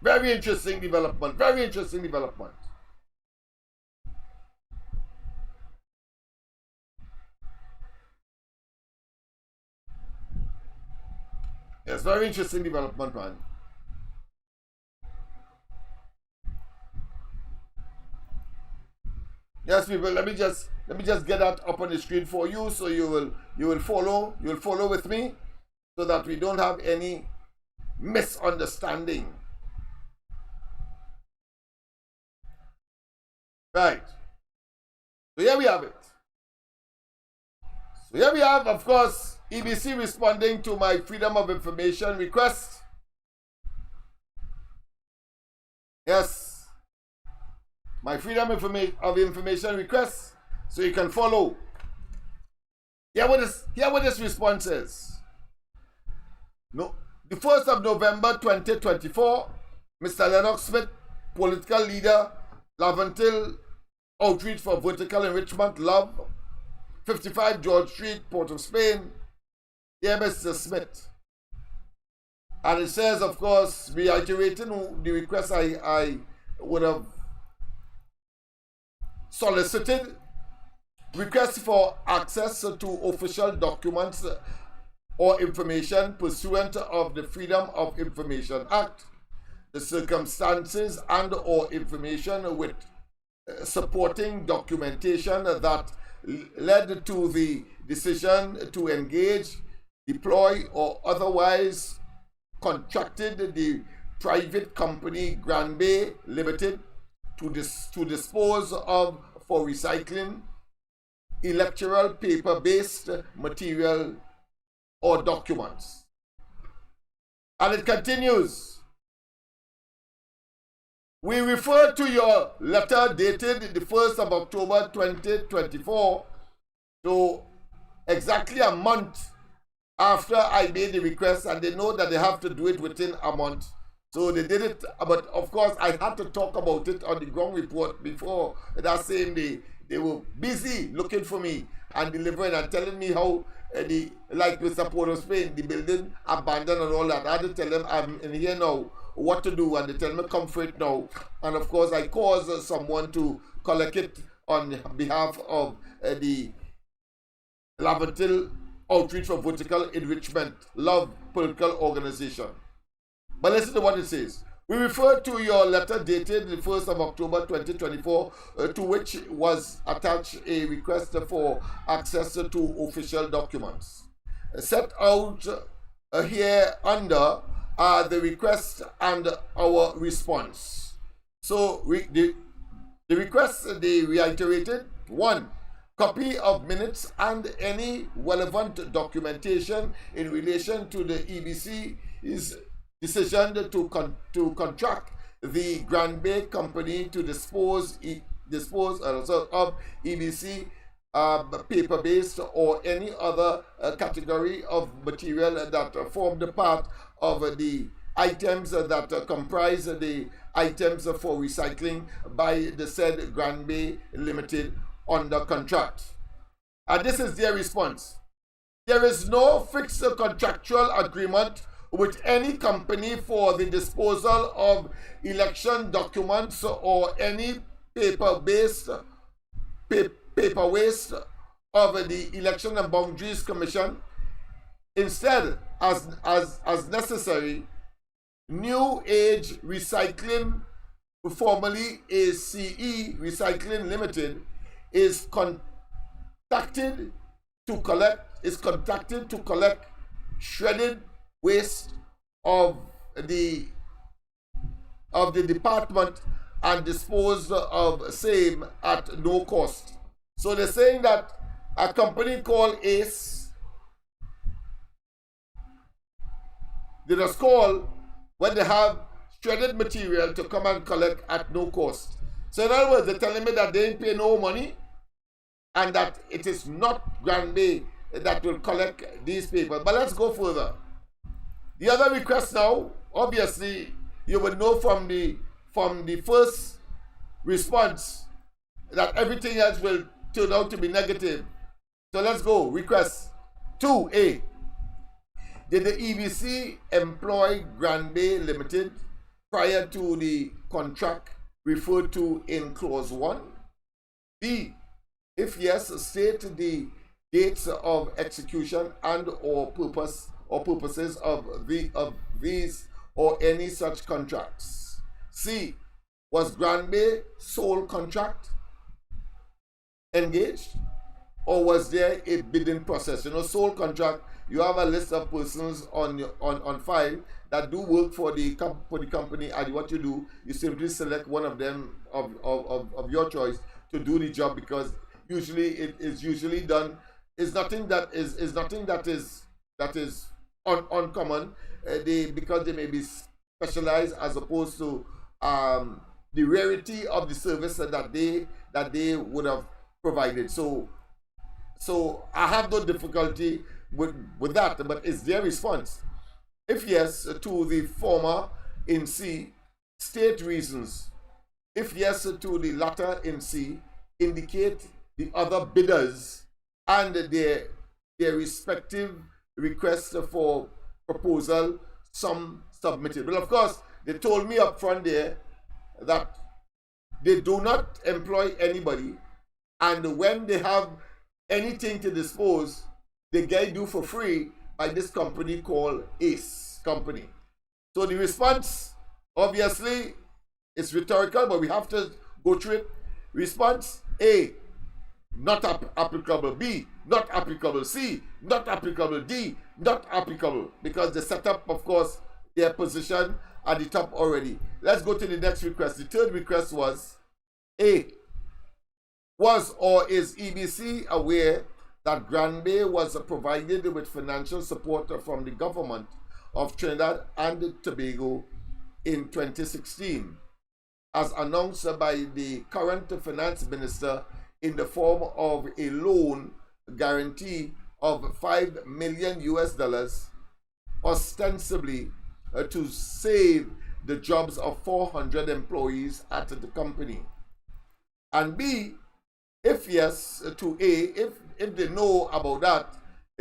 S2: Very interesting development. Very interesting development. Yes, very interesting development, man. Yes, people. Let me just get that up on the screen for you, so you will follow with me, so that we don't have any misunderstanding. Right. So here we have it. So here we have, of course, EBC responding to my Freedom of Information request. Yes. My Freedom of Information request. So you can follow. Here what this response is. No, the 1st of November 2024, Mr. Lennox Smith, political leader, Laventil Outreach for Vertical Enrichment, Love, 55 George Street, Port of Spain. Here, Mr. Smith. And it says, of course, reiterating the request I would have solicited, request for access to official documents or information pursuant of the Freedom of Information Act, the circumstances and or information with supporting documentation that led to the decision to engage, deploy, or otherwise contracted the private company Grand Bay Limited to dispose of for recycling electoral paper-based material or documents. And it continues. We refer to your letter dated the 1st of October 2024, so exactly a month after I made the request, and they know that they have to do it within a month. So they did it, but of course I had to talk about it on the ground report before that same day. They were busy looking for me and delivering and telling me how like Mr. Port of Spain, the building abandoned and all that. I had to tell them I'm in here now, what to do, and they tell me come for it now. And of course I caused someone to collect it on behalf of the Laventil Outreach for Vertical Enrichment Love Political Organization. But listen to what it says. We refer to your letter dated the 1st of October 2024, to which was attached a request for access to official documents. Set out here under the request and our response. So the request they reiterated: 1. Copy of minutes and any relevant documentation in relation to the EBC's decision to contract the Grand Bay Company to dispose of EBC paper-based or any other category of material that formed part of the items that comprise the items for recycling by the said Grand Bay Limited under contract. And this is their response. There is no fixed contractual agreement with any company for the disposal of election documents or any paper waste of the Election and Boundaries Commission. Instead, as necessary, New Age Recycling, formerly ACE Recycling Limited, is contracted to collect shredded waste of the department and dispose of same at no cost. So they're saying that a company called ACE, they just call when they have shredded material to come and collect at no cost. So in other words, they're telling me that they ain't pay no money and that it is not Grand Bay that will collect these papers. But let's go further. The other request now, obviously, you would know from the first response that everything else will turn out to be negative. So let's go. Request 2A. Did the EBC employ Grand Bay Limited prior to the contract referred to in clause 1? B. If yes, state the dates of execution and or purposes of these or any such contracts. C. Was Grand Bay sole contract engaged, or was there a bidding process? You know, sole contract, you have a list of persons on file that do work for the company, and what you do, you simply select one of them of your choice to do the job, because usually it is usually done. It's nothing that is uncommon. Because they may be specialized as opposed to the rarity of the service that they would have provided. So I have no difficulty with that, but it's their response. If yes to the former in C, state reasons. If yes to the latter in C, indicate the other bidders and their respective requests for proposal, some submitted. Well, of course, they told me up front there that they do not employ anybody, and when they have anything to dispose, they get do for free by this company called ACE Company. So the response, obviously, is rhetorical, but we have to go through it. Response: A, not applicable. B, not applicable. C, not applicable. D, not applicable, because they set up, of course, their position at the top already. Let's go to the next request. The third request was: A, was or is EBC aware that Grand Bay was provided with financial support from the government of Trinidad and Tobago in 2016, as announced by the current finance minister in the form of a loan guarantee of $5 million, ostensibly to save the jobs of 400 employees at the company? And B, if yes, to A, if they know about that,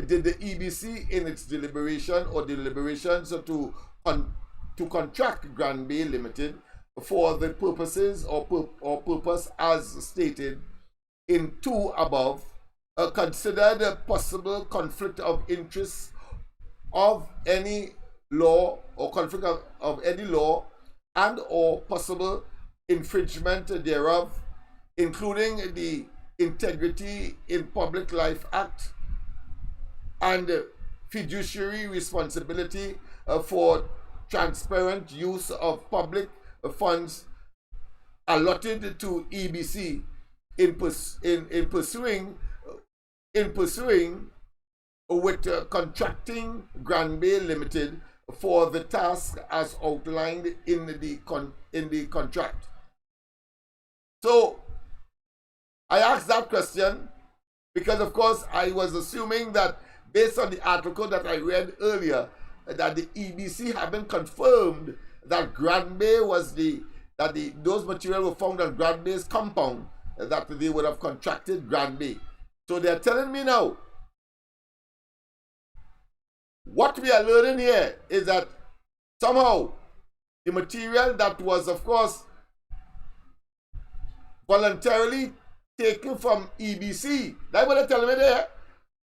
S2: did the EBC in its deliberations to contract Grand Bay Limited for the purposes or purpose as stated in 2 above, consider the possible conflict of interest of any law or conflict of any law and or possible infringement thereof, including the Integrity in Public Life Act and fiduciary responsibility for transparent use of public funds allotted to EBC in pursuing with contracting Grand Bay Limited for the task as outlined in the contract. So I asked that question because, of course, I was assuming that based on the article that I read earlier, that the EBC haven't confirmed that Grand Bay was those materials were found on Grand Bay's compound, that they would have contracted Grand Bay. So they're telling me now, what we are learning here is that somehow the material that was, of course, voluntarily taken from EBC, that's what they're telling me there,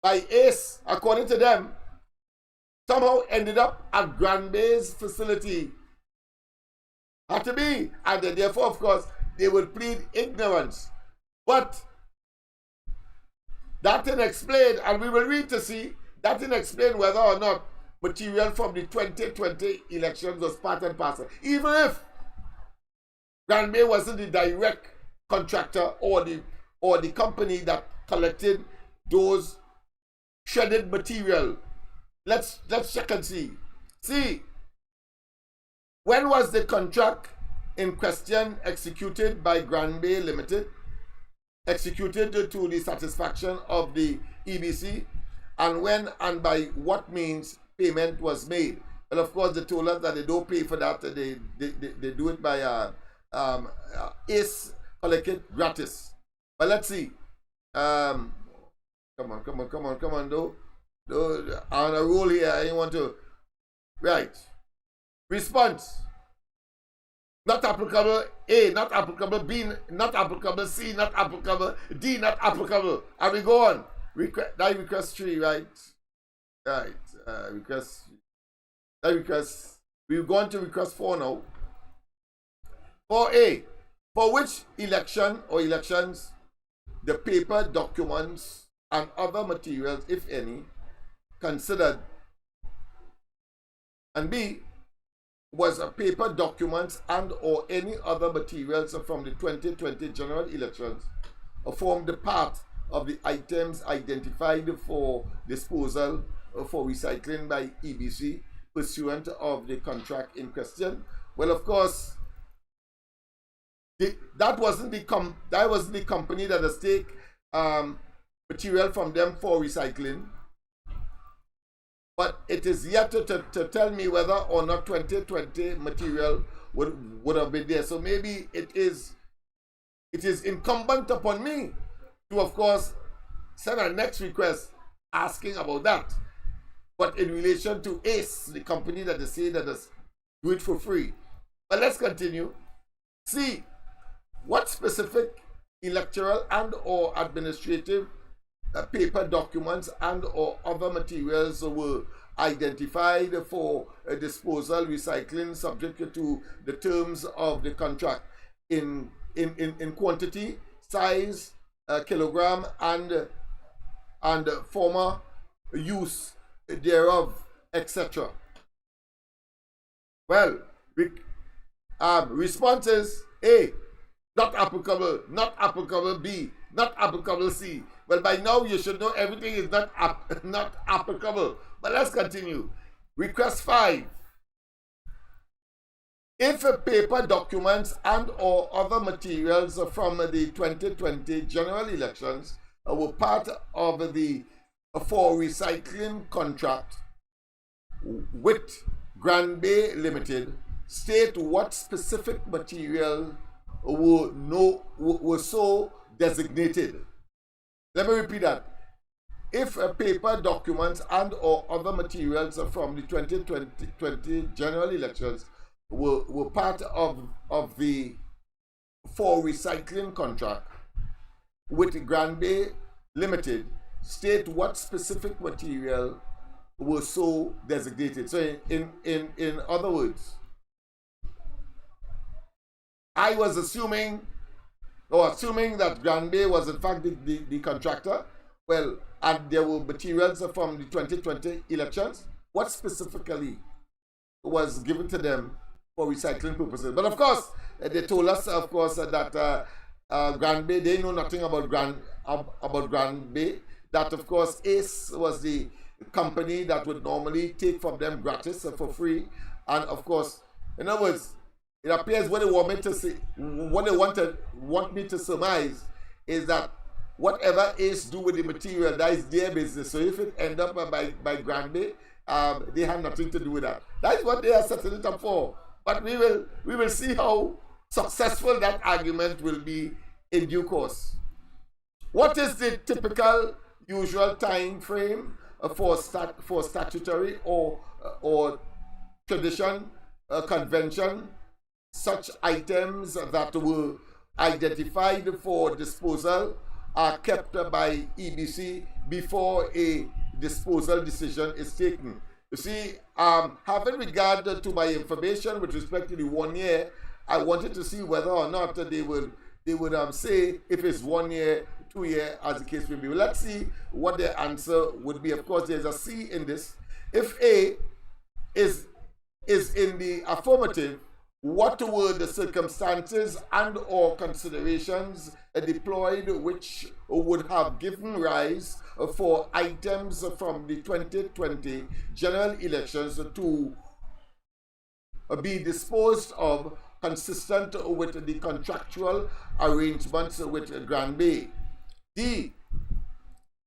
S2: by ACE, according to them, somehow ended up at Grand Bay's facility. Had to be. And therefore, of course, they would plead ignorance. But that didn't explain, and we will read to see, that didn't explain whether or not material from the 2020 elections was part and parcel. Even if Grand Bay wasn't the direct contractor or the company that collected those shredded material. Let's check and see. See, when was the contract in question executed by Grand Bay Limited? Executed to the satisfaction of the EBC, and when and by what means payment was made? Well, of course, they told us that they don't pay for that. They do it by ACE collected gratis. But let's see. Come on, though. On a roll here, I want to. Right. Response. Not applicable. A, not applicable. B, not applicable. C, not applicable. D, not applicable. And we go on. Request 3, right? Right. Request. We're going to request 4 now. 4A. For which election or elections the paper, documents, and other materials, if any, considered. And B, was a paper, documents, and or any other materials from the 2020 general elections formed part of the items identified for disposal for recycling by EBC pursuant of the contract in question. Well, of course, that wasn't the company that has taken material from them for recycling. But it is yet to tell me whether or not 2020 material would have been there. So maybe it is incumbent upon me to, of course, send a next request asking about that. But in relation to ACE, the company that they say that does do it for free. But let's continue. See, what specific electoral and or administrative paper, documents, and or other materials were identified for disposal, recycling, subject to the terms of the contract in quantity, size, kilogram, and former use thereof, etc. Well, responses: A, not applicable, not applicable. B, not applicable. C. Well, by now you should know everything is not applicable. But let's continue. Request 5. If paper, documents, and or other materials from the 2020 general elections were part of the for recycling contract with Grand Bay Limited, state what specific material were so designated. Let me repeat that. If paper documents and or other materials from the 2020 general elections were part of the for recycling contract with Grand Bay Limited, state what specific material were so designated. So in other words, I was assuming that Grand Bay was in fact the contractor. Well, and there were materials from the 2020 elections. What specifically was given to them for recycling purposes? But of course, they told us, of course, that Grand Bay, they know nothing about Grand Bay. That, of course, ACE was the company that would normally take from them gratis for free. And of course, in other words, it appears what they want me to say, what they want me to surmise is that whatever ACE do with the material, that is their business. So if it end up by Grand Bay, they have nothing to do with that. That's what they are setting it up for. But we will see how successful that argument will be in due course. What is the typical usual time frame for statutory or tradition, convention, such items that were identified for disposal are kept by EBC before a disposal decision is taken? You see, having regard to my information with respect to the 1 year, I wanted to see whether or not they would say if it's 1 year, 2 year, as the case may be. Well, let's see what their answer would be. Of course, there's a C in this. If A is in the affirmative, what were the circumstances and or considerations deployed which would have given rise for items from the 2020 general elections to be disposed of consistent with the contractual arrangements with Grand Bay? D,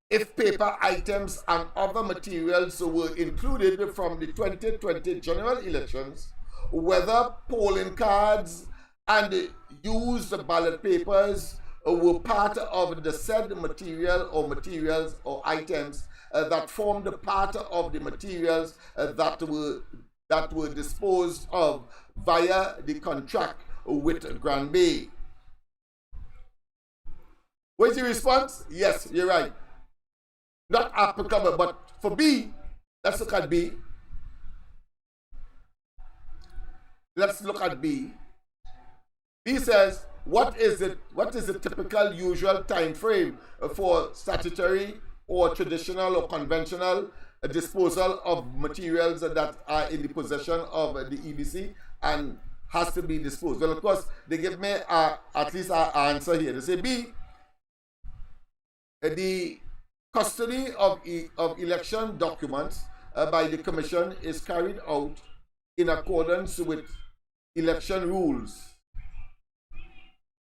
S2: if paper items and other materials were included from the 2020 general elections, whether polling cards and used ballot papers were part of the said material or materials or items that formed part of the materials that were disposed of via the contract with Grand Bay. What's your response? Yes, you're right. Not applicable, but for B, let's look at B. Let's look at B. B says, what is the typical usual time frame for statutory or traditional or conventional disposal of materials that are in the possession of the EBC and has to be disposed? Well, of course, they give me at least an answer here. They say B, the custody of election documents by the Commission is carried out in accordance with election rules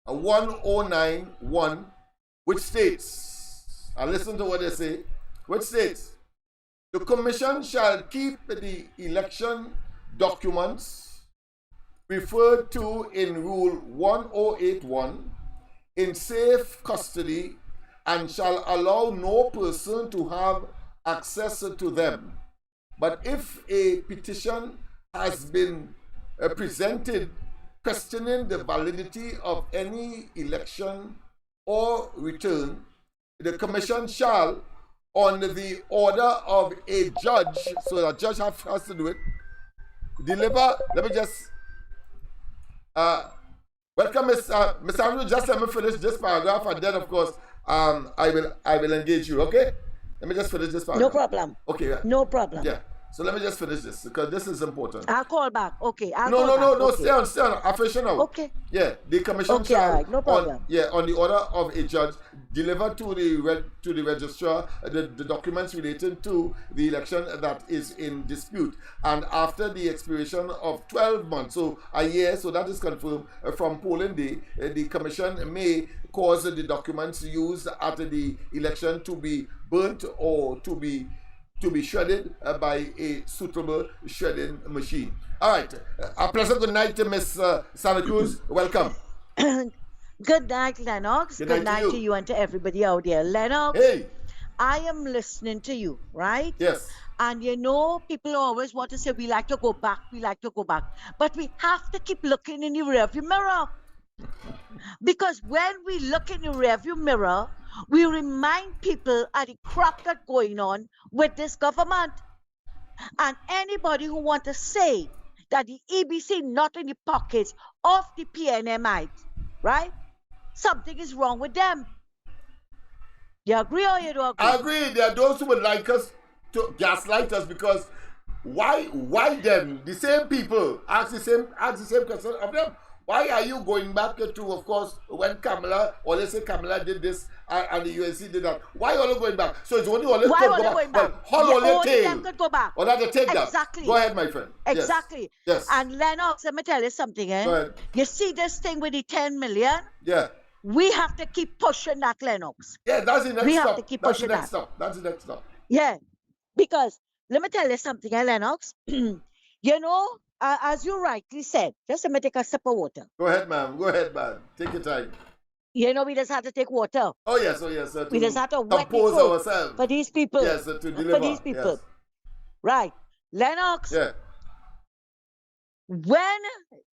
S2: 1091, which states, and listen to what they say, which states, the Commission shall keep the election documents referred to in Rule 1081 in safe custody and shall allow no person to have access to them. But if a petition has been presented questioning the validity of any election or return, the Commission shall, on the order of a judge, so the judge has to do it, deliver. Let me just welcome Miss Andrew. Just let me finish this paragraph, and then of course I will engage you. Okay, let me just finish this paragraph.
S5: No problem.
S2: Okay. Yeah.
S5: No problem.
S2: Yeah. So let me just finish this because this is important.
S5: I'll call back. Okay.
S2: No.
S5: Okay.
S2: Stay on. I finish now.
S5: Okay.
S2: Yeah. The Commission
S5: Okay,
S2: shall,
S5: all right. No problem.
S2: on the order of a judge, deliver to the registrar the documents relating to the election that is in dispute, and after the expiration of 12 months, so a year, so that is confirmed from polling day, the Commission may cause the documents used at the election to be burnt or to be to be shredded by a suitable shredding machine. All right. A pleasant good night to Miss Santa Cruz. Welcome.
S5: Good night, Lennox.
S2: Good night to you.
S5: And to everybody out there. Lennox,
S2: Hey.
S5: I am listening to you, right?
S2: Yes.
S5: And you know, people always want to say, we like to go back, we like to go back. But we have to keep looking in the rearview mirror. Because when we look in the rearview mirror, we remind people of the crap that's going on with this government. And anybody who wants to say that the EBC not in the pockets of the PNMite, right? Something is wrong with them. You agree or you don't agree?
S2: I agree. There are those who would like us to gaslight us because why them? The same people ask the same question of them. Why are you going back to, of course, when Kamala, or let's say Kamala did this and the UNC did that? Why are you going back? So it's only all
S5: Why are they going back? Them could go back.
S2: Or not to take that.
S5: Exactly.
S2: Go ahead, my friend.
S5: Exactly.
S2: Yes.
S5: And Lennox, let me tell you something, eh?
S2: Go ahead.
S5: You see this thing with the 10 million?
S2: Yeah.
S5: We have to keep pushing that, Lennox.
S2: Yeah, that's the next
S5: We
S2: stop.
S5: have to keep
S2: That's the
S5: pushing
S2: next
S5: that.
S2: stop. That's the next stop.
S5: Yeah. Because, let me tell you something, eh, Lennox? You know, as you rightly said, just let me take a sip of water.
S2: Go ahead, ma'am. Go ahead, man. Take your time.
S5: You know, we just had to take water.
S2: Oh, yes. Sir,
S5: We just had to wet the
S2: compose
S5: throat
S2: ourselves.
S5: for these people.
S2: Yes, to deliver.
S5: For these people.
S2: Yes.
S5: Right. Lennox,
S2: Yeah.
S5: when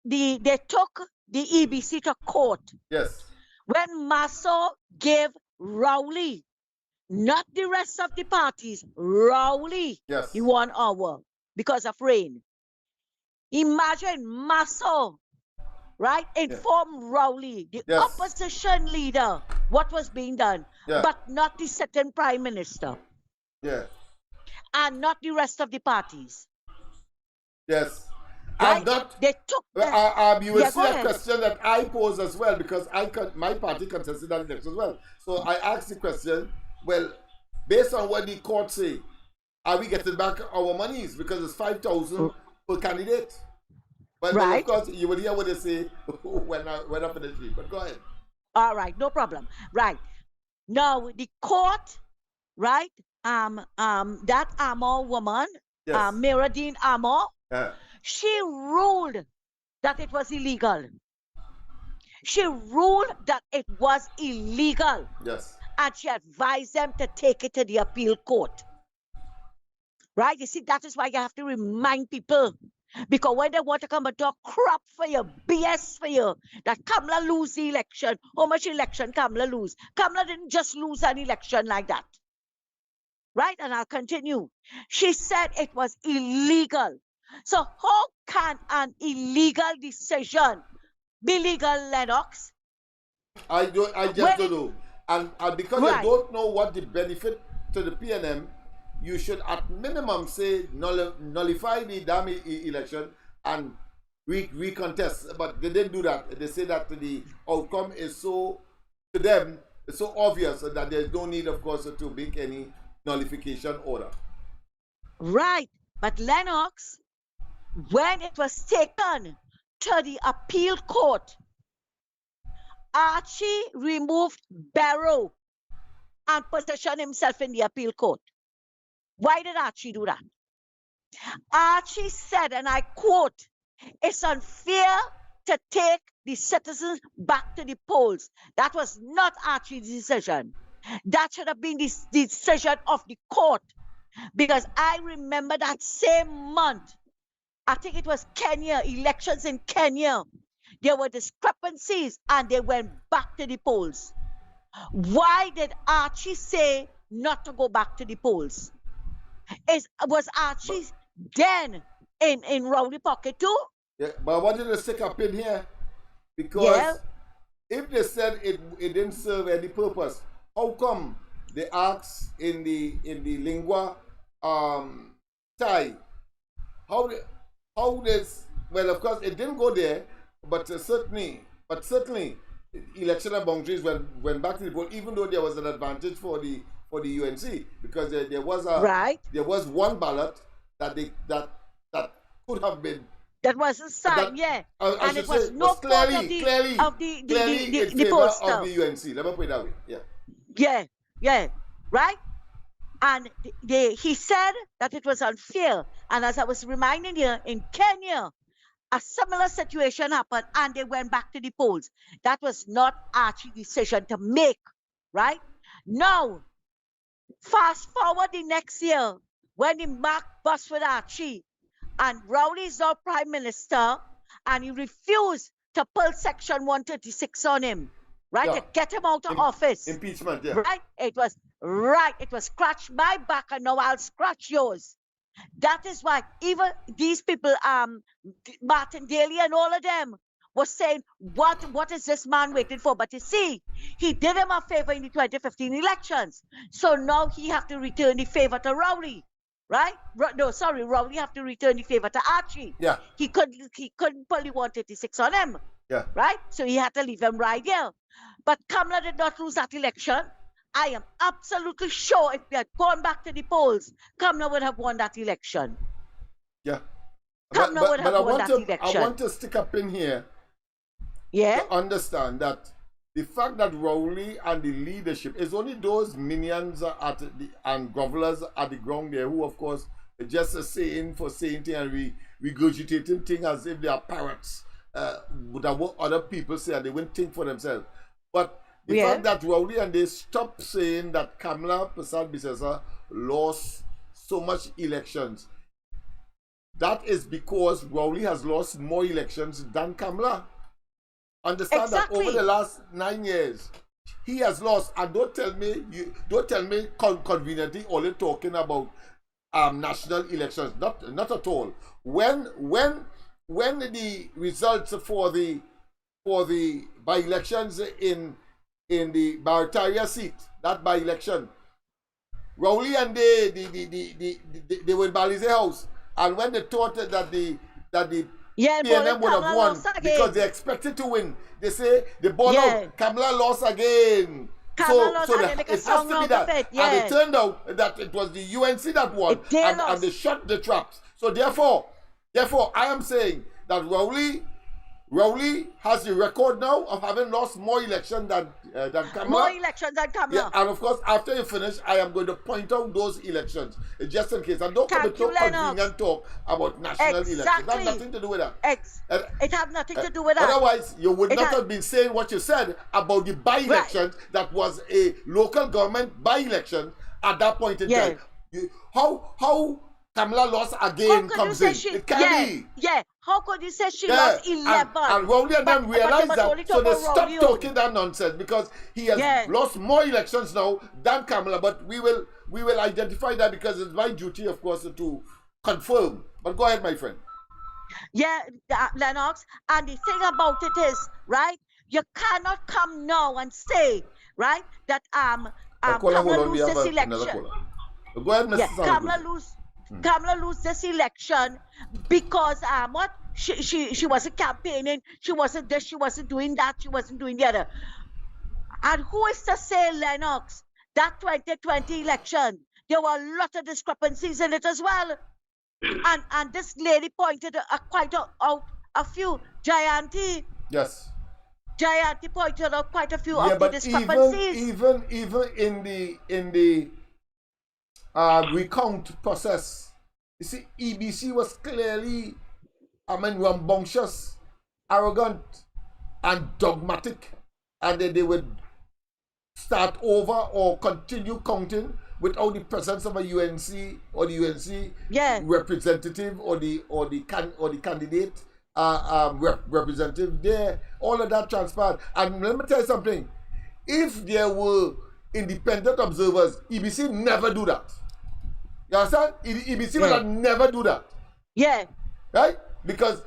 S5: they took the EBC to court,
S2: Yes.
S5: when Masso gave Rowley, not the rest of the parties, Rowley,
S2: Yes.
S5: the 1 hour because of rain. Imagine Masso, right, inform Rowley, the
S2: Yes.
S5: opposition leader, what was being done,
S2: Yeah.
S5: but not the sitting prime minister
S2: Yeah.
S5: and not the rest of the parties.
S2: Yes.
S5: Right?
S2: I'm not.
S5: They took
S2: You will
S5: Yeah,
S2: see
S5: go
S2: a
S5: ahead.
S2: question that I pose as well because my party contested that election as well. So I asked the question, well, based on what the court say, are we getting back our monies? Because it's 5,000 per candidate. But
S5: Right.
S2: of course, you will hear what they say when I finish it. But go ahead.
S5: All right, no problem. Right. Now the court, right? That Amor woman,
S2: Yes.
S5: Miradine Amor,
S2: Yeah.
S5: she ruled that it was illegal. She ruled that it was illegal,
S2: Yes.
S5: and she advised them to take it to the appeal court. Right? You see, that is why you have to remind people. Because when they want to come and talk crap for you, BS for you, that Kamala lose the election. How much election Kamala lose? Kamala didn't just lose an election like that. Right? And I'll continue. She said it was illegal. So how can an illegal decision be legal, Lennox?
S2: I just
S5: When
S2: don't know. And because
S5: Right.
S2: you don't know what the benefit to the PNM, you should at minimum say nullify the damn election and recontest. But they didn't do that. They say that the outcome is so, to them, it's so obvious that there's no need, of course, to make any nullification order.
S5: Right. But Lennox, when it was taken to the appeal court, Archie removed Barrow and positioned himself in the appeal court. Why did Archie do that? Archie said, and I quote, "It's unfair to take the citizens back to the polls." That was not Archie's decision. That should have been the decision of the court. Because I remember that same month, I think it was Kenya, elections in Kenya, there were discrepancies and they went back to the polls. Why did Archie say not to go back to the polls? Was Archie then in Rowley pocket too?
S2: Yeah, but I wanted to stick up in here because
S5: Yeah.
S2: if they said it didn't serve any purpose, how come they asked in the lingua Thai? How this? Well, of course, it didn't go there, but certainly, electoral boundaries went back to the poll, even though there was an advantage for the UNC because there was
S5: Right.
S2: there was one ballot that could have been.
S5: That wasn't signed, yeah. And it was no part of the
S2: in favor
S5: poll
S2: of
S5: stuff.
S2: the UNC. Let me put it that way. Yeah.
S5: Yeah, right? And he said that it was unfair. And as I was reminding you, in Kenya, a similar situation happened and they went back to the polls. That was not Archie's decision to make, right? Now, fast forward the next year when the mark bust with Archie and Rowley is now prime minister and he refused to pull section 136 on him, right?
S2: Yeah.
S5: To get him out of office.
S2: Impeachment, yeah.
S5: Right? It was scratch my back and now I'll scratch yours. That is why even these people, Martin Daly and all of them, was saying, what is this man waiting for? But you see, he did him a favor in the 2015 elections. So now he have to return the favor to Rowley, right? Rowley have to return the favor to Archie.
S2: Yeah.
S5: He couldn't pull the 136 on him.
S2: Yeah.
S5: Right? So he had to leave him right here. But Kamala did not lose that election. I am absolutely sure if they had gone back to the polls, Kamala would have won that election.
S2: Yeah.
S5: Kamala would have won that election.
S2: I want to stick up in here
S5: Yeah?
S2: to understand that the fact that Rowley and the leadership is only those minions and grovellers at the ground there who, of course, are just saying things and regurgitating things as if they are parrots. That what other people say and they won't think for themselves. But the fact that Rowley and they stopped saying that Kamala Prasad Bisesa lost so much elections, that is because Rowley has lost more elections than Kamala. Understand that over the last 9 years, he has lost. And don't tell me conveniently only talking about national elections. Not at all. When the results for the by-elections in the Barataria seat, that by-election, Rowley and they were in Balize House, and when they thought that the PNM would have won because they expected to win, they say the Ballot, Kamala lost again. It has to be that. And it turned out that it was the UNC that won, and they shut the traps. So therefore, I am saying that Rowley has the record now of having lost more elections than Kamala.
S5: More elections than Kamala.
S2: Yeah, and of course, after you finish, I am going to point out those elections, just in case. And don't come to convenient talk about national elections. That has nothing to do with that.
S5: It has nothing to do with that.
S2: Otherwise, you would not have been saying what you said about the by-election that was a local government by-election at that point in time. How Kamala lost again comes in. It can be.
S5: Yeah. How could you say she lost 11?
S2: And Rowley and them realized that, so they stopped talking that nonsense because he has lost more elections now than Kamala. But we will identify that because it's my duty, of course, to confirm. But go ahead, my friend.
S5: Yeah, Lennox. And the thing about it is, right? You cannot come now and say, right, that Kamala lose this election.
S2: Go ahead, Mr.
S5: Kamala lose this election because what she wasn't campaigning, she wasn't this, she wasn't doing that, she wasn't doing the other. And who is to say, Lennox, that 2020 election, there were a lot of discrepancies in it as well. And this lady pointed out a few. Jayanti.
S2: Yes.
S5: Jayanti pointed out quite a few of the discrepancies.
S2: Even in the recount process, you see, EBC was clearly, rambunctious, arrogant, and dogmatic, and they would start over or continue counting without the presence of a UNC or the UNC representative or the candidate representative there. All of that transpired. And let me tell you something: if there were independent observers, EBC never do that. You understand? EBC would never do that. Yeah. Right? Because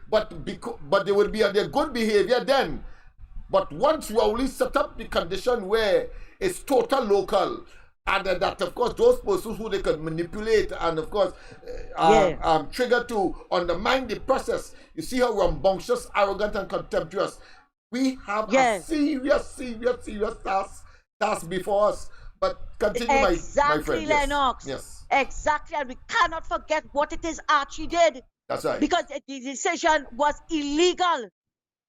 S2: but they would be on their good behavior then. But once Rowley set up the condition where it's total local, and that of course those persons who they can manipulate and of course trigger to undermine the process. You see how rambunctious, arrogant, and contemptuous. We have a serious task before us. But continue, my friend.
S5: Lennox.
S2: Yes.
S5: Exactly, and we cannot forget what it is Archie did.
S2: That's right.
S5: Because the decision was illegal.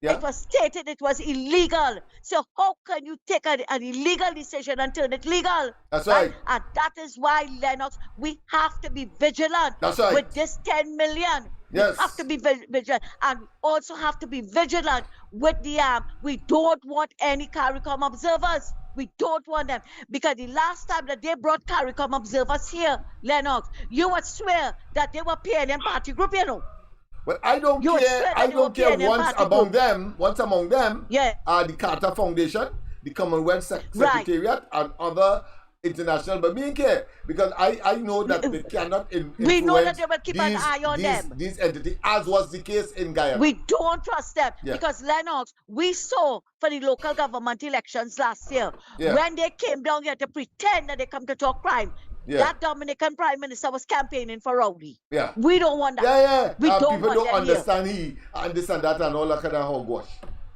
S2: Yeah.
S5: It was stated it was illegal. So how can you take an illegal decision and turn it legal?
S2: That's right.
S5: And that is why, Lennox, we have to be vigilant
S2: That's right.
S5: with this 10 million.
S2: Yes.
S5: We have to be vigilant, and we also have to be vigilant with the we don't want any CARICOM observers. We don't want them, because the last time that they brought CARICOM observers here, Lennox, you would swear that they were PNM party group, you know.
S2: Well, I don't
S5: You
S2: care.
S5: said
S2: I
S5: that you
S2: don't
S5: were
S2: care.
S5: PNM
S2: Once
S5: party
S2: among
S5: group.
S2: them,
S5: Yeah.
S2: the Carter Foundation, the Commonwealth
S5: Right.
S2: Secretariat, and other international. But me don't care, because I know that they cannot influence.
S5: We know that they will keep an eye on them.
S2: These entities, as was the case in Guyana.
S5: We don't trust them,
S2: Yeah.
S5: because, Lennox, we saw for the local government elections last year,
S2: Yeah.
S5: when they came down here to pretend that they come to talk crime,
S2: Yeah.
S5: that Dominican Prime Minister was campaigning for Rowley.
S2: Yeah.
S5: We don't want that.
S2: Yeah.
S5: We don't
S2: people
S5: want
S2: don't
S5: them
S2: understand and this and that and all that kind of hogwash.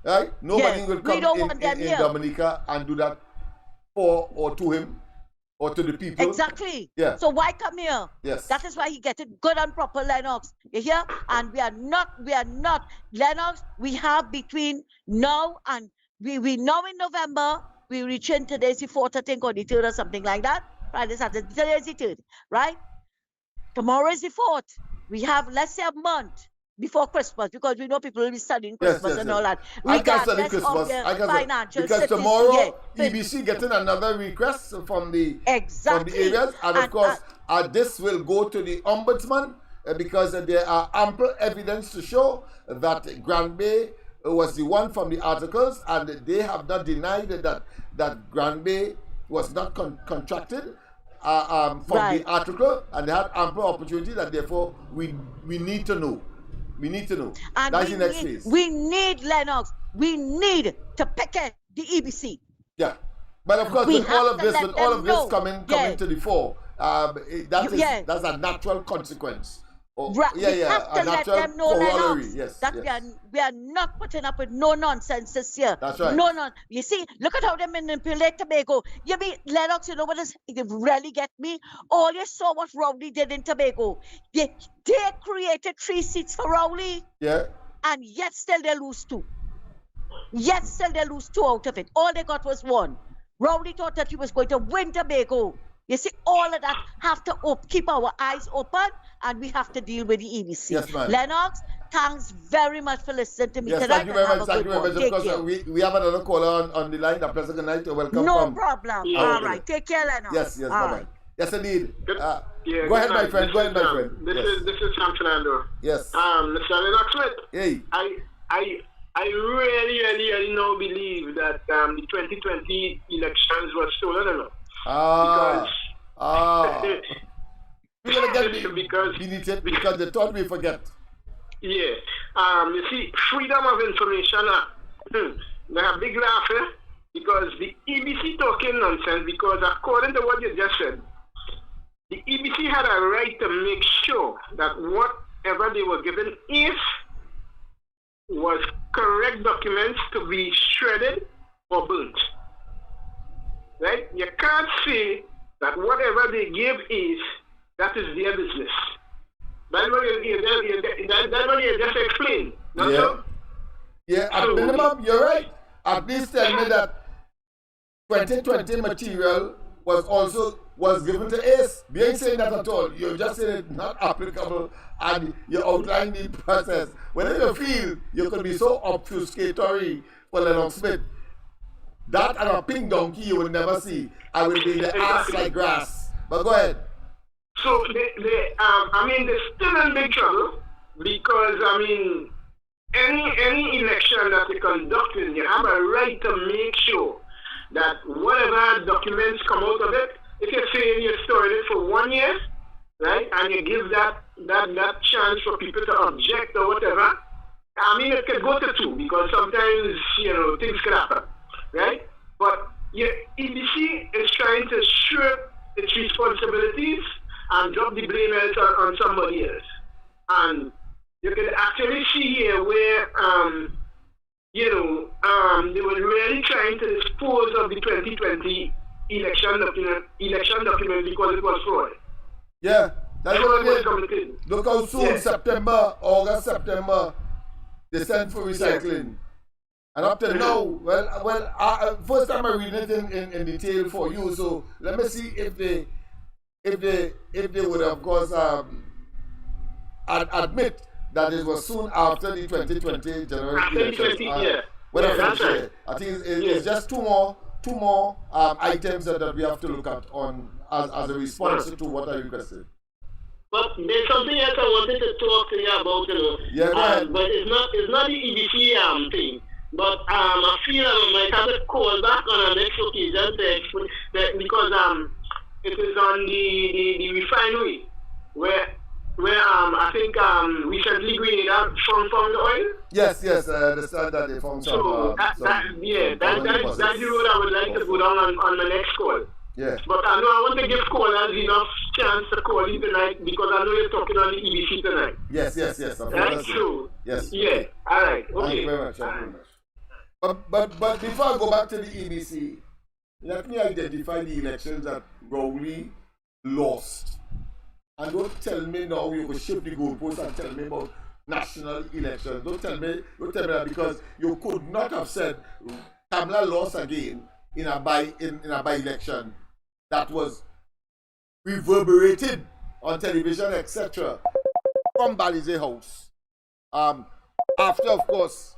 S2: Right? Nobody
S5: Yeah,
S2: will
S5: we
S2: come
S5: don't want them
S2: in
S5: here.
S2: Dominica and do that for or to him or to the people.
S5: Exactly.
S2: Yeah.
S5: So why come here?
S2: Yes.
S5: That is why he get it good and proper, Lennox. You hear? And we are not, Lennox, we have between now and, we know in November, we reach in today's the 4th, I think, or the 3rd or something like that. Friday, Saturday, today is the 3rd, right? Tomorrow is the 4th. We have, let's say, a month before Christmas, because we know people will be studying Christmas and all that.
S2: I can study
S5: Regardless of
S2: Christmas.
S5: their
S2: I can study,
S5: financial
S2: because
S5: status,
S2: tomorrow
S5: yeah.
S2: EBC getting another request from the
S5: Exactly.
S2: areas, and of course this will go to the ombudsman, because there are ample evidence to show that Grand Bay was the one from the articles, and they have not denied that Grand Bay was not contracted from
S5: Right.
S2: the article, and they had ample opportunity. That therefore we need to know. We need to know.
S5: And
S2: That's the next phase.
S5: we need, Lennox, we need to picket the EBC.
S2: Yeah, but of course,
S5: We
S2: with all
S5: have
S2: of
S5: to
S2: this,
S5: let
S2: with all
S5: them
S2: of this
S5: know.
S2: coming
S5: Yeah.
S2: to the fore,
S5: Yeah.
S2: that's a natural consequence. Oh,
S5: Right.
S2: yeah,
S5: We have
S2: a
S5: to let
S2: natural
S5: them know,
S2: corollary.
S5: Lennox,
S2: Yes,
S5: that
S2: yes.
S5: we are not putting up with no nonsense this year.
S2: That's right.
S5: No. You see, look at how they manipulate Tobago. You mean, Lennox, you know what it really get me? All you saw what Rowley did in Tobago. They created 3 seats for Rowley,
S2: Yeah,
S5: and yet still they lose 2. Yet still they lose 2 out of it. All they got was 1. Rowley thought that he was going to win Tobago. You see, all of that have to keep our eyes open, and we have to deal with the EBC.
S2: Yes, ma'am.
S5: Lennox, thanks very much for listening to me
S2: yes.
S5: tonight.
S2: Thank you very
S5: and
S2: much.
S5: have a
S2: Thank you
S5: good
S2: very much.
S5: one.
S2: Of
S5: Take
S2: course,
S5: care.
S2: we have another caller on the line. A pleasant good night. Welcome.
S5: No
S2: from,
S5: problem.
S4: Yeah.
S5: All right. Take care, Lennox.
S2: Yes,
S5: All
S2: bye bye.
S5: right.
S2: Yes, indeed.
S4: Good- yeah,
S2: Go ahead,
S4: good
S2: my
S4: night.
S2: friend.
S4: This
S2: Go ahead,
S4: is,
S2: my friend.
S4: This
S2: Yes.
S4: is Sam Fernando.
S2: Yes.
S4: Mr. Lennox Smith.
S2: Hey.
S4: I really now believe that the 2020 elections were stolen enough.
S2: We're gonna get
S4: Because-
S2: beneath it because they thought we forget.
S4: Yeah. You see, Freedom of Information Act. They have big laugh, because the EBC talking nonsense, because according to what you just said, the EBC had a right to make sure that whatever they were given was correct documents to be shredded or burnt. Right? You can't say that whatever they give that is their business. That's what you just explained. No,
S2: Yeah.
S4: sir?
S2: Yeah, at
S4: So-
S2: minimum, you're right. At least tell me that 2020 material was given to ACE. We ain't saying that at all. You're just saying it's not applicable and you outline the process. Whenever you feel you could be so obfuscatory for Lennox Smith, that and a pink donkey you will never see. I will be the ass like grass. But go ahead.
S4: So they're still in big trouble, because any election that you're conducting, you have a right to make sure that whatever documents come out of it, if you're saying you stored it for 1 year, right, and you give that chance for people to object or whatever, it could go to 2, because sometimes, things can happen, right? But EBC is trying to strip its responsibilities and drop the blame on somebody else. And you can actually see here where, they were really trying to dispose of the 2020 election document because it was fraud.
S2: Yeah, that's what
S4: was
S2: it is.
S4: complicated.
S2: Look how soon
S4: Yeah.
S2: August, September, they sent for recycling. And up till now, first time I read it in detail for you. So let me see if they would of course admit that it was soon after the 2020 general elections.
S4: 2020, yeah.
S2: When I
S4: Yeah,
S2: finish
S4: that's right.
S2: here, I think it's just two more items that we have to look at on as a response to what I requested.
S4: But there's something else I wanted to talk to you about,
S2: Yeah, go ahead.
S4: but it's not the EBC thing. But I feel I might have to call back on the next occasion to explain that because it is on the refinery where I think recently Grenada found oil.
S2: Yes, I understand that they found some.
S4: So that's the road I would like to go down on the next call.
S2: Yeah.
S4: But I know I want to give callers enough chance to call you tonight because I know you're talking on the EBC tonight.
S2: Yes.
S4: Right? So,
S2: yes.
S4: Yeah. All right. Okay.
S2: Thank you very much. But before I go back to the EBC, let me identify the elections that Rowley lost. And don't tell me now you will shift the goalpost and tell me about national elections. Don't tell me that because you could not have said Kamala lost again in a by-election that was reverberated on television, etc. from Balize House. After, of course,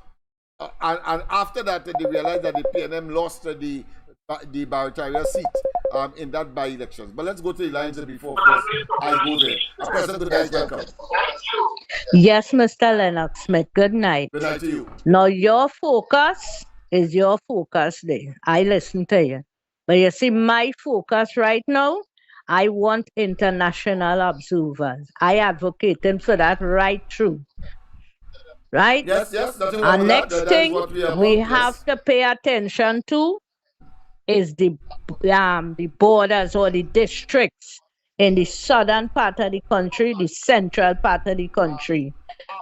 S2: and after that, they realized that the PNM lost the Barataria seat in that by-elections. But let's go to the lines before, of course, I go there. President, good night, welcome.
S5: Yes, Mr. Lennox Smith, good night.
S2: Good night to you.
S5: Now, your focus is your focus there. I listen to you. But you see, my focus right now, I want international observers. I advocating for that right through. Right?
S2: Yes, nothing wrong
S5: And
S2: with
S5: next
S2: that.
S5: thing
S2: That is what
S5: we
S2: want,
S5: have
S2: yes.
S5: to pay attention to is the borders or the districts in the southern part of the country, the central part of the country.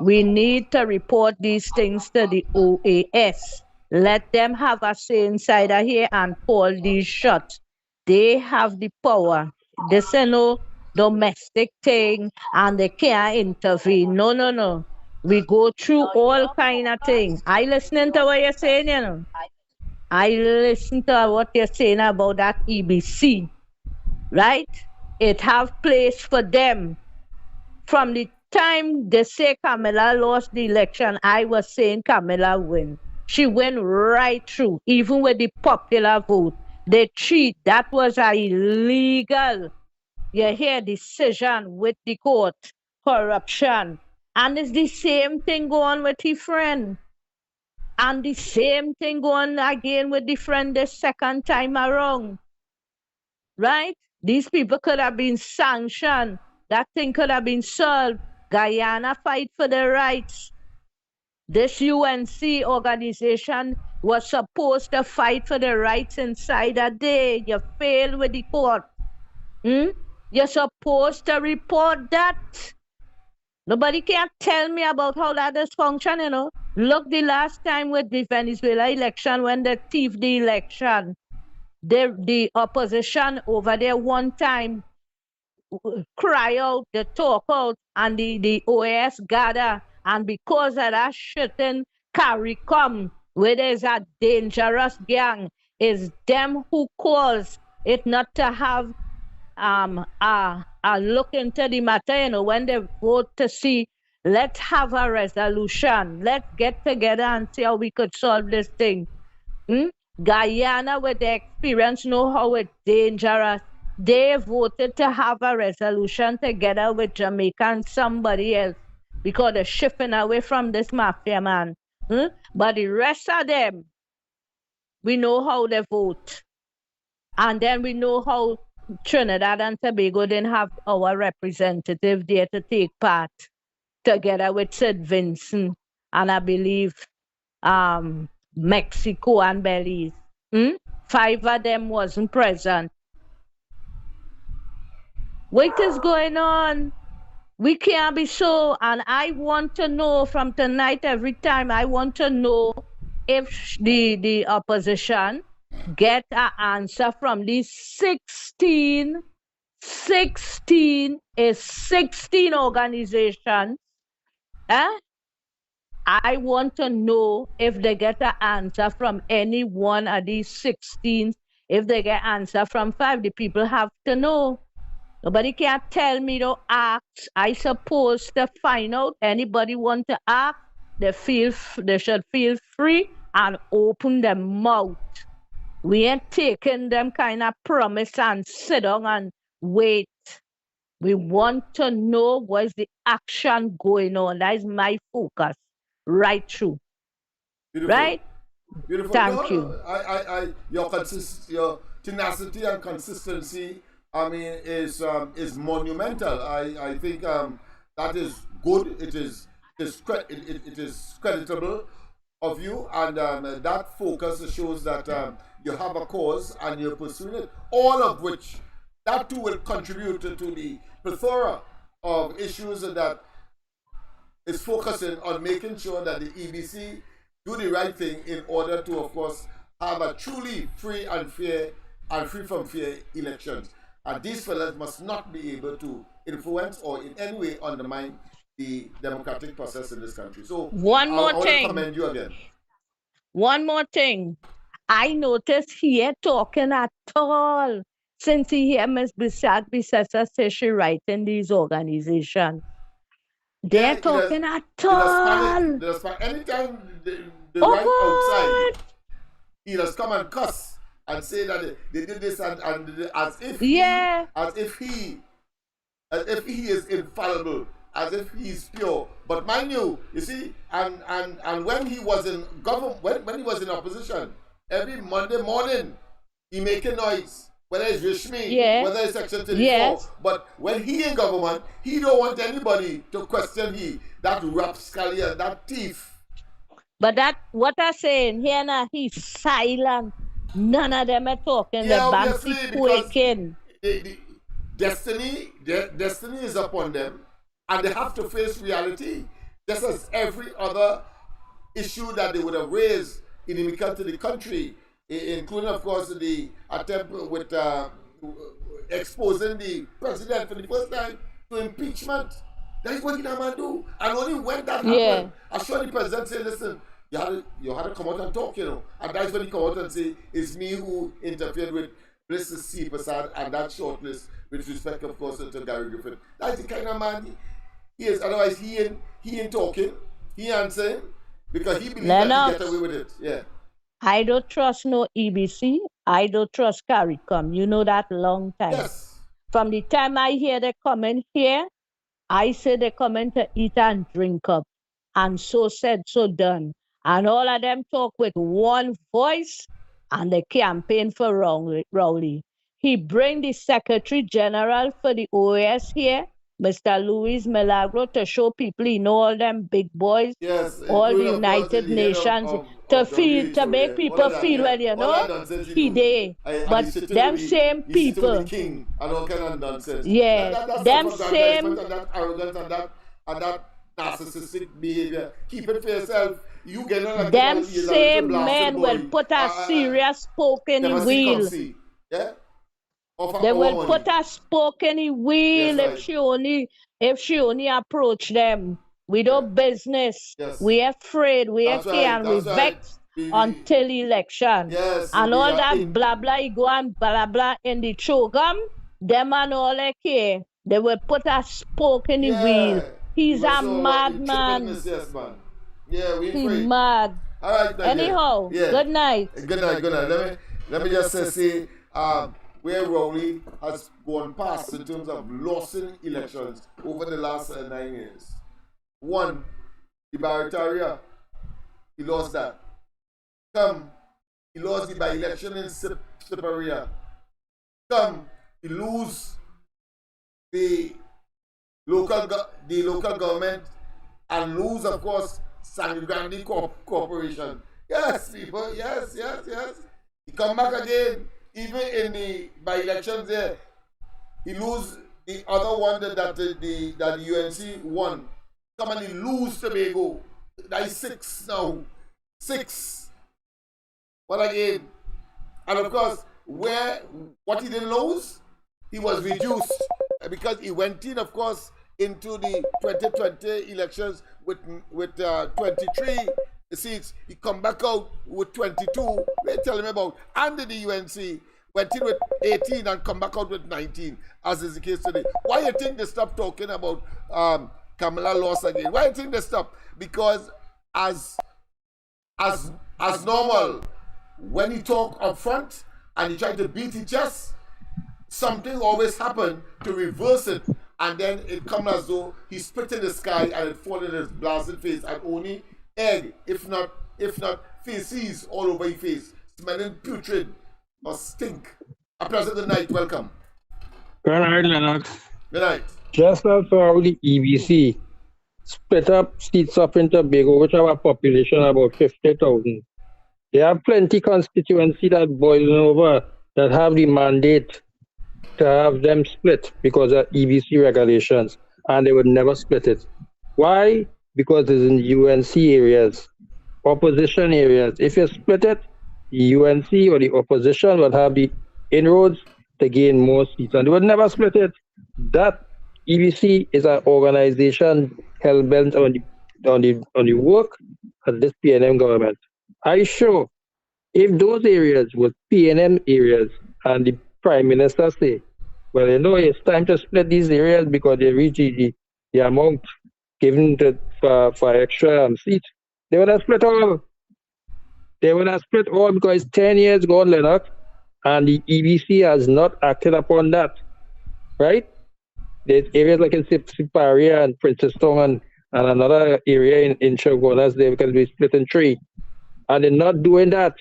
S5: We need to report these things to the OAS. Let them have a say inside of here and call these shots. They have the power. This is no domestic thing and they can't intervene. No. We go through all kind of things. I listening to what you're saying, I listen to what you're saying about that EBC, right? It have place for them. From the time they say Kamala lost the election, I was saying Kamala win. She went right through, even with the popular vote. They cheat. That was illegal. You hear decision with the court, corruption. And it's the same thing going with his friend. And the same thing going again with the friend the second time around. Right? These people could have been sanctioned. That thing could have been solved. Guyana fight for their rights. This UNC organization was supposed to fight for the rights inside a day. You failed with the court. You're supposed to report that. Nobody can tell me about how that is function, Look, the last time with the Venezuela election, when they thief the election, the opposition over there one time cry out, they talk out, and the OAS gather. And because of that shitting CARICOM, where there's a dangerous gang, is them who cause it not to have a look into the matter, when they vote to see, let's have a resolution. Let's get together and see how we could solve this thing. Guyana, with the experience, know how it's dangerous. They voted to have a resolution together with Jamaica and somebody else because they're shifting away from this mafia man. But the rest of them, we know how they vote. And then we know how Trinidad and Tobago didn't have our representative there to take part together with St. Vincent and I believe Mexico and Belize. 5 of them wasn't present. What is going on? We can't be so, and I want to know from tonight, every time, I want to know if the opposition get an answer from these 16 organizations
S6: I want to know if they get an answer from any one of these 16. If they get answer from 5, the people have to know. Nobody can tell me to ask. I supposed to find out. Anybody want to ask, they should feel free and open their mouth. We ain't taking them kind of promise and sit down and wait. We want to know what is the action going on. That is my focus right through.
S2: Beautiful.
S6: Right?
S2: Beautiful.
S6: Thank you.
S2: Your tenacity and consistency, I mean, is monumental. I think that is good. It is creditable of you, and that focus shows that you have a cause and you're pursuing it. All of which, that too will contribute to the plethora of issues that is focusing on making sure that the EBC do the right thing in order to, of course, have a truly free and fair and free from fear elections. And these fellas must not be able to influence or in any way undermine the democratic process in this country. So
S6: One more
S2: I want to
S6: thing.
S2: commend you again.
S6: One more thing. I noticed he ain't talking at all since he hear Ms. Bisessa say she writing these organizations. They're talking at all.
S2: Anytime the
S6: Oh,
S2: right
S6: God.
S2: outside, he just come and cuss and say that they did this and as if
S6: Yeah.
S2: as if he is infallible, as if he's pure. But mind you see, and when he was in government, when he was in opposition, every Monday morning he making noise. Whether it's Rishmi,
S6: Yeah.
S2: whether it's Section 34.
S6: Yes.
S2: But when he in government, he don't want anybody to question that rapscallion, that thief.
S6: But that what I saying here now, he's silent. None of them are talking.
S2: Yeah,
S6: The
S2: obviously,
S6: Banksy
S2: because
S6: quaking.
S2: the destiny is upon them, and they have to face reality, just as every other issue that they would have raised in immigrant to the country, including, of course, the attempt with exposing the president for the first time to impeachment. That's what he man do. And only when that happened, I sure the president said, listen, you had to come out and talk, And that's when he come out and say, it's me who interfered with Mr. C. Prasad and that shortlist with respect, of course, to Gary Griffin. That's the kind of man he is. Otherwise, he ain't talking, he ain't saying, because he believes that he get away with it. Yeah.
S6: I don't trust no EBC. I don't trust CARICOM. You know that long time.
S2: Yes.
S6: From the time I hear they coming here, I say they coming to eat and drink up. And so said, so done. And all of them talk with one voice and they campaign for Rowley. He bring the Secretary General for the OAS here, Mr. Luis Milagro, to show people he know all them big boys,
S2: yes,
S6: all the United Nations, to make people feel well, he there. But them same people,
S2: king and all kind of nonsense.
S6: yeah,
S2: That's
S6: them
S2: the
S6: same,
S2: and that arrogance and that narcissistic behavior. Keep it for yourself. You get on
S6: them same men will put a serious spoke in the wheel.
S2: Yeah?
S6: They will put a spoke in the wheel
S2: Yes,
S6: if she only approach them. We do business.
S2: Yes.
S6: We afraid. We
S2: That's right,
S6: care and we
S2: that's right.
S6: vex until election.
S2: Yes,
S6: And
S2: we
S6: all
S2: are
S6: that
S2: in-
S6: blah blah you go and blah blah in the chogam, them and all they care. They will put a spoke in the wheel. He's a madman.
S2: Yes, man. Yeah, we
S6: He's
S2: afraid.
S6: mad.
S2: All right, Nadia.
S6: Anyhow,
S2: Yeah.
S6: good night.
S2: Good night. Let me just say, where Rowley has gone past in terms of losing elections over the last 9 years. One, the Barrett area, he lost that. He lost the by-election in Siparia. He lose the local government and lose, of course, Sangre Corporation. Yes, people, yes. He come back again, even in the by-elections there. He lose the other one that the UNC won. Come and he lose Tobago. That is 6 now. 6. But again, and of course, what he didn't lose, he was reduced because he went in, of course, into the 2020 elections with 23 seats. He come back out with 22. We're telling me about. And the UNC went in with 18 and come back out with 19, as is the case today. Why you think they stop talking about Kamala lost again? Why you think they stop? Because as normal, when he talk up front and he try to beat his chest, something always happen to reverse it, and then it come as though he spit in the sky and it fall in his blasted face, and only egg, if not feces all over his face, smelling putrid or stink. A pleasant good night, welcome.
S7: Good night, Lennox.
S2: Good night.
S7: Just as how the EBC split up seats up in Tobago, which have a population about 50,000. There are plenty constituency that boiling over that have the mandate to have them split because of EBC regulations, and they would never split it. Why? Because it's in UNC areas, opposition areas. If you split it, the UNC or the opposition will have the inroads to gain more seats, and they would never split it. That EBC is an organization hell bent on the work of this PNM government. I sure if those areas were PNM areas and the Prime Minister say, well, it's time to split these areas because they reach the amount given for extra seats, they would have split all. They would have split all because 10 years gone, Lennox, and the EBC has not acted upon that, right? There's areas like in Siparia and Princeton and another area in Shogunas, they can be split in three. And they're not doing that,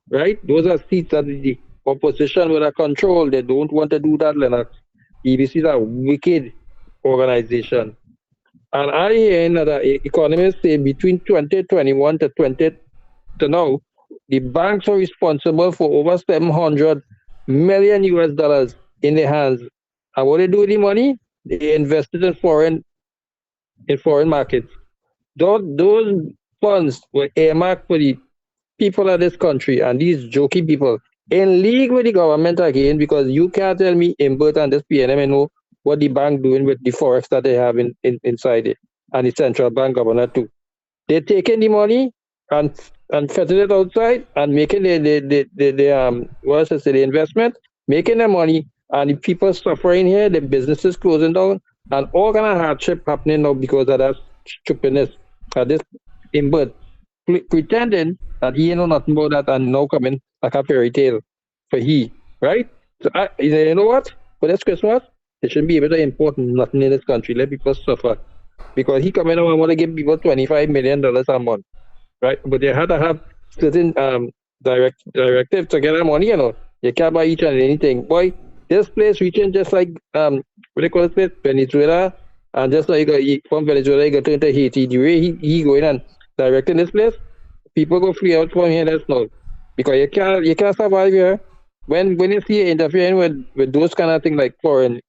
S7: right? Those are seats that the opposition will have control. They don't want to do that, Lennox. EBC is a wicked organization. And I hear that economists say between 2021 to now, the banks are responsible for over $700 million in their hands. And what they do with the money? They invested in foreign markets. Those funds were earmarked for the people of this country, and these jokey people in league with the government again, because you can't tell me Imbert and this PNM know what the bank doing with the forex that they have inside it, and the central bank governor too. They're taking the money and fetching it outside and making the investment, making the money, and the people suffering here, the businesses closing down, and all kind of hardship happening now because of that stupidness. This Imbert pretending that he know nothing about that and now coming like a fairy tale for he, right? So you know what? For this Christmas, they shouldn't be able to import nothing in this country. Let people suffer. Because he come in and want to give people $25 million a month, right? But they had to have certain directives to get that money, You can't buy each and anything. Boy, this place reaching just like, what they call this place? Venezuela. And just like from Venezuela, you go to into Haiti. The way he going and directing this place, people go free out from here, that's no. Because you can't survive here. When you see it interfering with those kind of things like forex,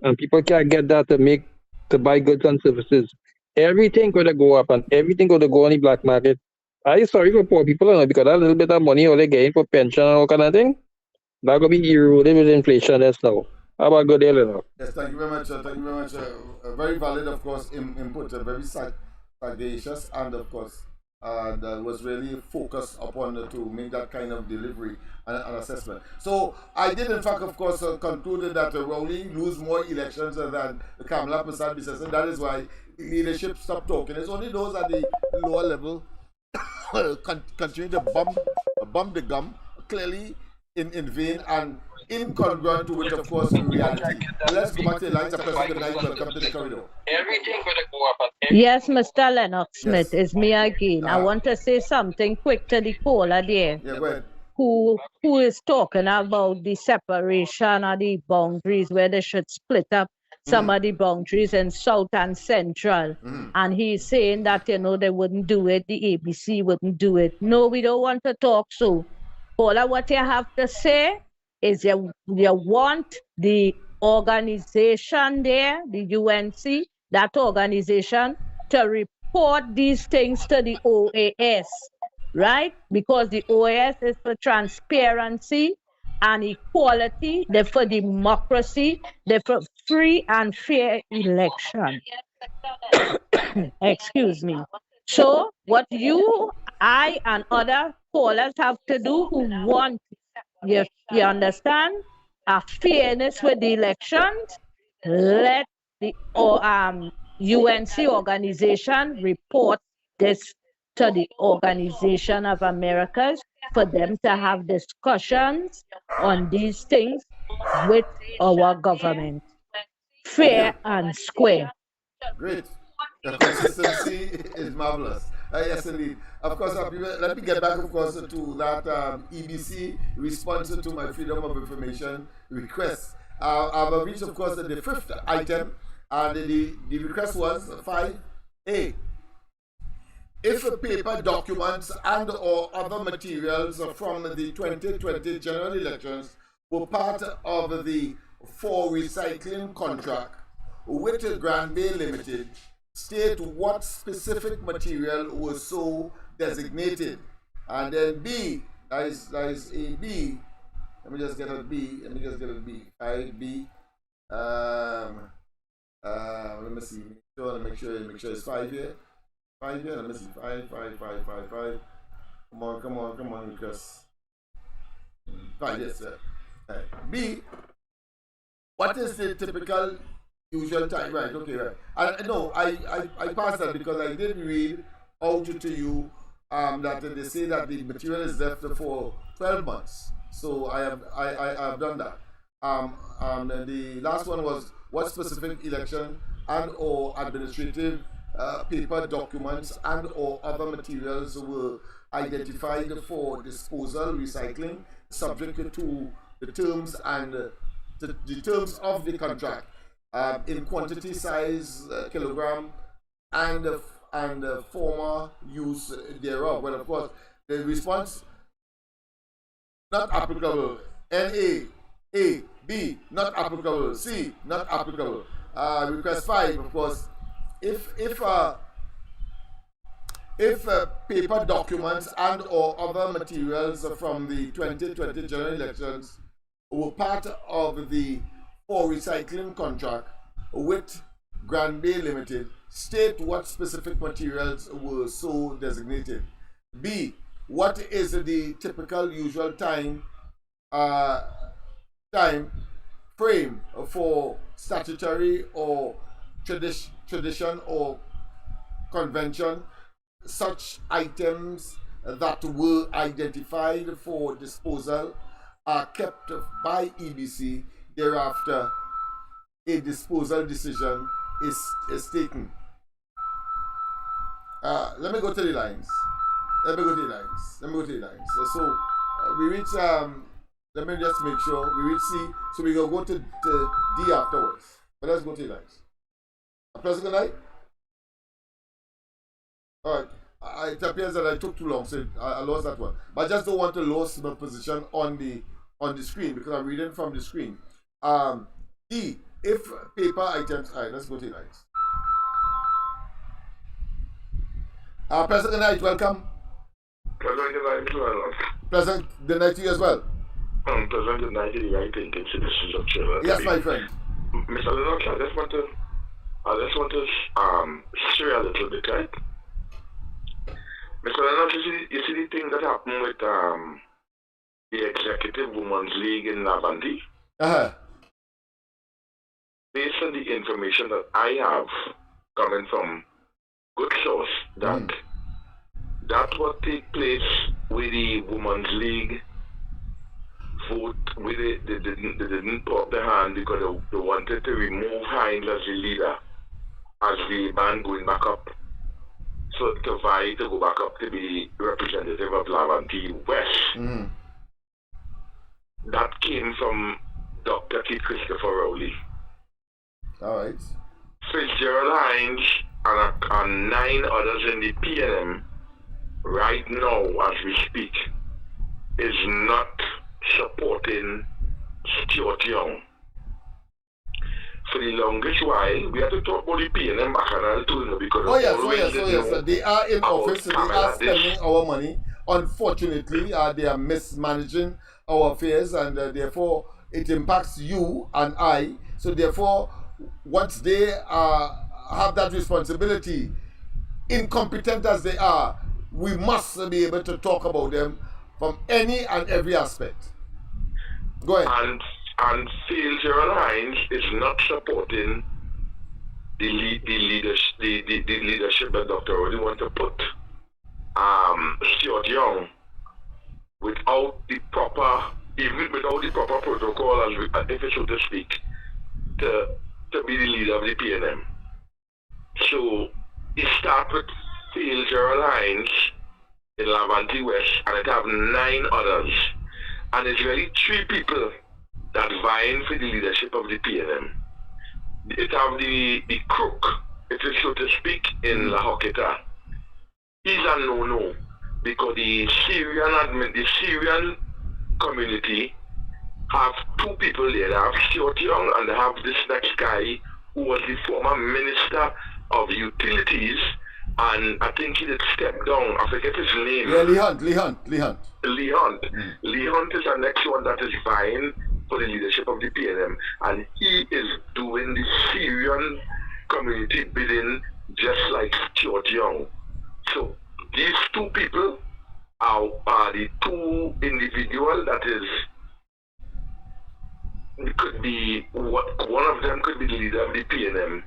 S7: and people can't get that to buy goods and services, everything gonna go up and everything gonna go on the black market. I'm sorry for poor people, because that little bit of money all they getting for pension and all kind of thing, that gonna be eroded with inflation. That's now. How about good day,
S2: Yes, thank you very much. Thank you very much. Very valid, of course, input. Very sagacious, and of course, that was really focused upon to make that kind of delivery and assessment. So I did, in fact, of course, concluded that Rowley lose more elections than Kamala Prasad Biswas, and that is why leadership stopped talking. It's only those at the lower level continue to bump the gum, clearly in vain and incongruent to which, of course, in reality. Let's go back to the lines of President Knight. Welcome to the corridor.
S7: Everything gonna go up.
S6: Yes, Mr. Lennox Smith,
S2: Yes.
S6: it's me again. I want to say something quick to the caller there,
S2: Yeah, go ahead.
S6: who is talking about the separation of the boundaries, where they should split up some of the boundaries in South and Central. And he's saying that, they wouldn't do it, the ABC wouldn't do it. No, we don't want to talk so. Paula, what you have to say is you want the organization there, the UNC, that organization, to report these things to the OAS, right? Because the OAS is for transparency and equality, they're for democracy, they're for free and fair election. Excuse me. So what you, I, and other callers have to do who want, you understand, a fairness with the elections, let the UNC organization report this to the Organization of Americas for them to have discussions on these things with our government. Fair and square.
S2: Great. The consistency is marvelous. Yes, indeed. Of course, let me get back, of course, to that EBC response to my Freedom of Information request. I've reached, of course, the fifth item, and the request was 5A. If paper documents and or other materials from the 2020 general elections were part of the for recycling contract with Grand Bay Limited, state what specific material was so designated. And then B, that is a B. Let me just get a B. 5B. Let me see. Make sure it's 5 here. 5 here. Let me see. 5. Come on, because 5, yes, sir. B. What is the typical usual time? Right, okay, right. I passed that because I did read out to you that they say that the material is left for 12 months. So I have done that. And the last one was what specific election and or administrative paper documents and or other materials were identified for disposal, recycling, subject to the terms and the terms of the contract in quantity, size, kilogram, and former use thereof. Well, of course, the response not applicable. NA, A, B, not applicable. C, not applicable. Request 5, of course. If paper documents and or other materials from the 2020 general elections were part of the for recycling contract with Grand Bay Limited, state what specific materials were so designated. B, what is the typical usual time frame for statutory or tradition or convention such items that were identified for disposal are kept by EBC. Thereafter, a disposal decision is taken. Let me go to the lines. So we reach. Let me just make sure we reach C. So we go to D afterwards. But let's go to the lines. A pleasant good night. All right. It appears that I took too long, so I lost that one. But I just don't want to lose my position on the screen because I'm reading from the screen. D, if paper items. All right, let's go to the lines. Pleasant good night. Welcome.
S8: Pleasant good night to all.
S2: Pleasant good night to you as well.
S8: Pleasant good night to the right thinking citizens of Chile.
S2: Yes, my friend.
S8: Mr. Lennox, I just want to stray a little bit, right? Mr. Lennox, you see the thing that happened with the Executive Women's League in Lavandi?
S2: Uh-huh.
S8: Based on the information that I have coming from good source, that what take place with the Women's League vote with it, they didn't put up their hand because they wanted to remove Hines as the leader as the band going back up. So to vie to go back up to be representative of Lavandi West.
S2: Mm-hmm.
S8: That came from Dr. Keith Christopher Rowley.
S2: All right.
S8: Fitzgerald Hines and 9 others in the PNM right now as we speak is not supporting Stuart Young. For the longest while, we have to talk about the PNM Bacchanal too, because
S2: yes. They are in office, they are spending our money. Unfortunately, they are mismanaging our affairs, and therefore it impacts you and I. So therefore, once they are have that responsibility, incompetent as they are, we must be able to talk about them from any and every aspect. Go ahead.
S8: And Fields Airlines is not supporting the leadership that Dr. Rodi want to put Stuart Young without the proper, even without the proper protocol, if it's so to speak, to be the leader of the PNM. So it starts with Fields Airlines in Lavanti West, and it have 9 others. And it's really 3 people that vying for the leadership of the PNM. It have the crook, if it's so to speak, in La Hoqueta. He's a no-no because the Syrian community have 2 people there. They have Stuart Young and they have this next guy who was the former Minister of Utilities, and I think he did step down. I forget his name.
S2: Yeah, Lee Hunt.
S8: Lee Hunt is the next one that is vying for the leadership of the PNM, and he is doing the Syrian community bidding just like Stuart Young. So these 2 people are the 2 individuals that is, could be, one of them could be the leader of the PNM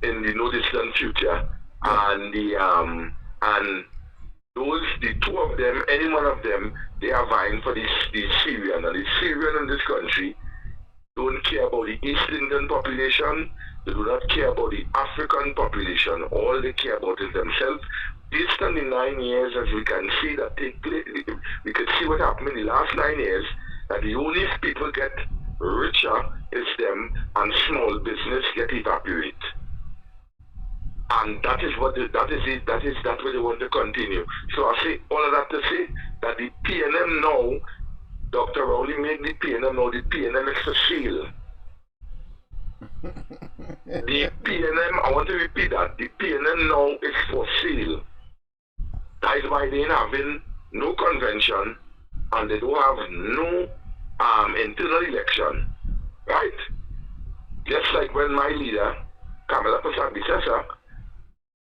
S8: in the no distant future, and the two of them, any one of them, they are vying for the Syrian, and the Syrian in this country don't care about the East Indian population. They do not care about the African population. All they care about is themselves. Based on the 9 years, as we can see that take place, we can see what happened in the last 9 years. That the only people get richer is them, and small business get evaporate. And that is what they want to continue. So I say all of that to say that the PNM now, Dr. Rowley made the PNM now, the PNM is for sale. The PNM, I want to repeat that, the PNM now is for sale. That is why they ain't having no convention and they don't have no internal election. Right? Just like when my leader, Kamala Prasad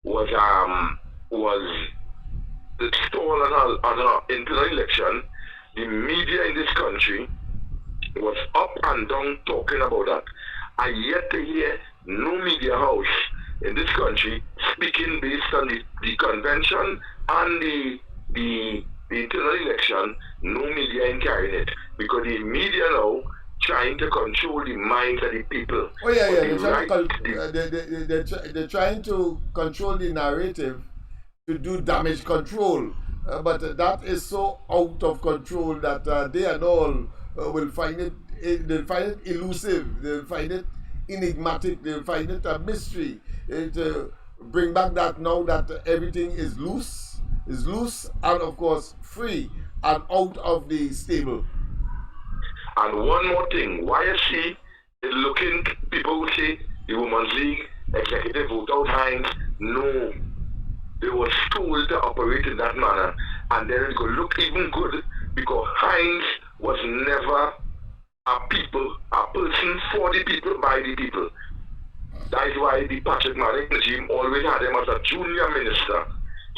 S8: was stalled on an internal election, the media in this country was up and down talking about that. I yet to hear no media house in this country speaking based on the convention and the internal election. No media in carrying it because the media now trying to control the minds of the people.
S2: Oh yeah. They're trying to control the narrative to do damage control, but that is so out of control that they and all will find it. They'll find it elusive. They'll find it enigmatic. They'll find it a mystery. To bring back that now that everything is loose, and of course free and out of the stable.
S8: And one more thing, YSC is looking, people will say the Women's League executive vote out Hines. No, they were told to operate in that manner, and then it could look even good because Hines was never a person for the people, by the people. That is why the Patrick Manning regime always had him as a junior minister.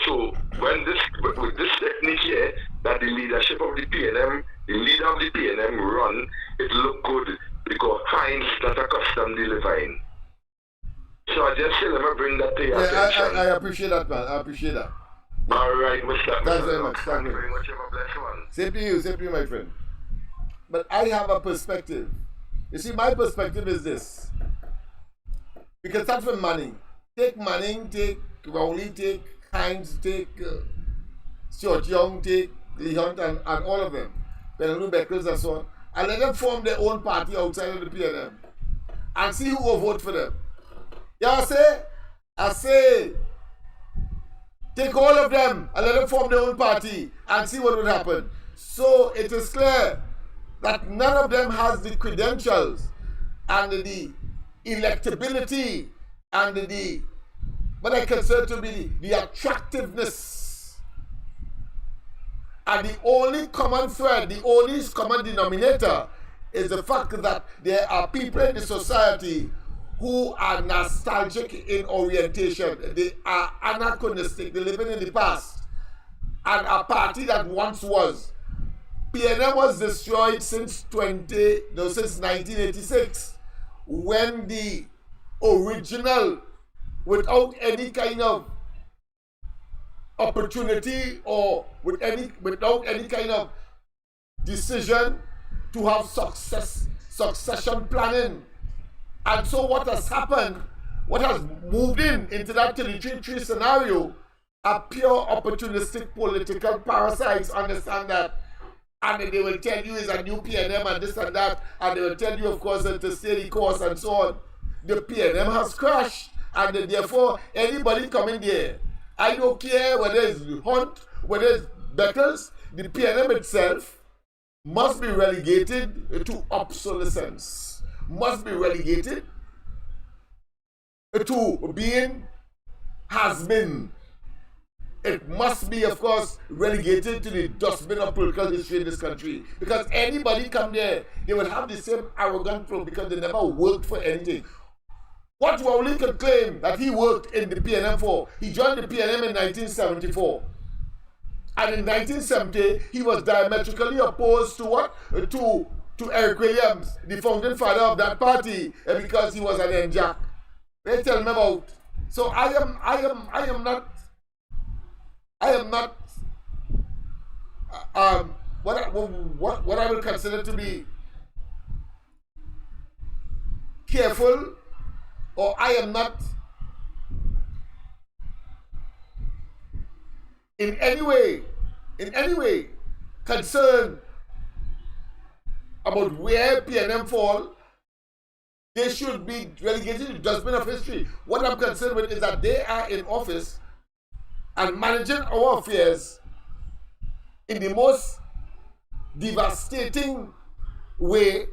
S8: So when with this technique here, that the leadership of the PNM, the leader of the PNM run, it look good because Hines not accustomed to delivering. So I just say let me bring that to your attention.
S2: I appreciate that, man. I appreciate that.
S8: All right, Mr.
S2: Thanks very much.
S8: Thank you very much. Have a blessed one.
S2: Same to you, my friend. But I have a perspective. You see, my perspective is this. We can start from Manning. Take Manning, take Rowley, take Hines, take Stuart Young, take Lee Hunt, and all of them. Penelope Beckles and so on. And let them form their own party outside of the PNM. And see who will vote for them. Yeah, I say, take all of them and let them form their own party and see what will happen. So it is clear that none of them has the credentials and the electability and the what I consider to be the attractiveness. And the only common thread, the only common denominator is the fact that there are people in the society who are nostalgic in orientation. They are anachronistic. They're living in the past. And a party that once was. PNM was destroyed since 1986, when the original, without any kind of opportunity or without any kind of decision to have succession planning. And so what has happened, what has moved into that 3-3 scenario, are pure opportunistic political parasites. Understand that. And they will tell you it's a new PNM and this and that, and they will tell you, of course, to stay the course and so on. The PNM has crashed, and therefore anybody coming there, I don't care whether it's Hunt, whether it's Bettles, the PNM itself must be relegated to obsolescence, must be relegated to being has been. It must be, of course, relegated to the dustbin of political history in this country. Because anybody come there, they will have the same arrogant flow because they never worked for anything. What Rowley could claim that he worked in the PNM for? He joined the PNM in 1974. And in 1970, he was diametrically opposed to what? To Eric Williams, the founding father of that party, because he was an NJAC. They tell me about. So I am not what I would consider to be careful, or I am not in any way concerned about where PNM fall. They should be relegated to the dustbin of history. What I'm concerned with is that they are in office and managing our affairs in the most devastating way,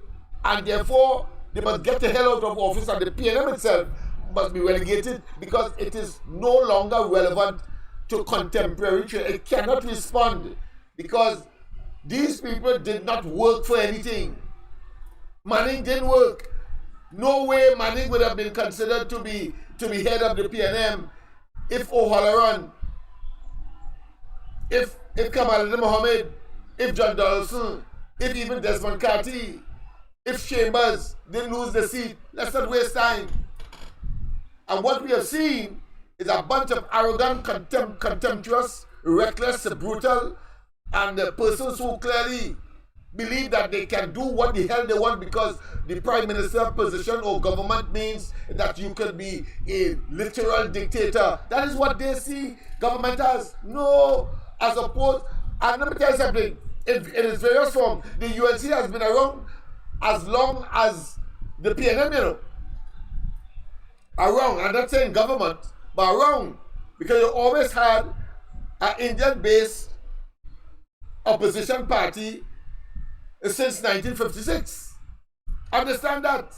S2: and therefore they must get the hell out of office, and the PNM itself must be relegated because it is no longer relevant to contemporary trade. It cannot respond because these people did not work for anything. Manning didn't work. No way Manning would have been considered to be head of the PNM if O'Halloran, if Kamaluddin Mohammed, if John Donaldson, if even Desmond Carty, if Chambers didn't lose the seat. Let's not waste time. And what we have seen is a bunch of arrogant, contemptuous, reckless, brutal, and persons who clearly believe that they can do what the hell they want because the prime minister position or government means that you can be a literal dictator. That is what they see government as. No, as opposed, and let me tell you something, in its various form, the UNC has been around as long as the PNM, you know. Around, I'm not saying government, but around, because you always had an Indian-based opposition party since 1956. Understand that?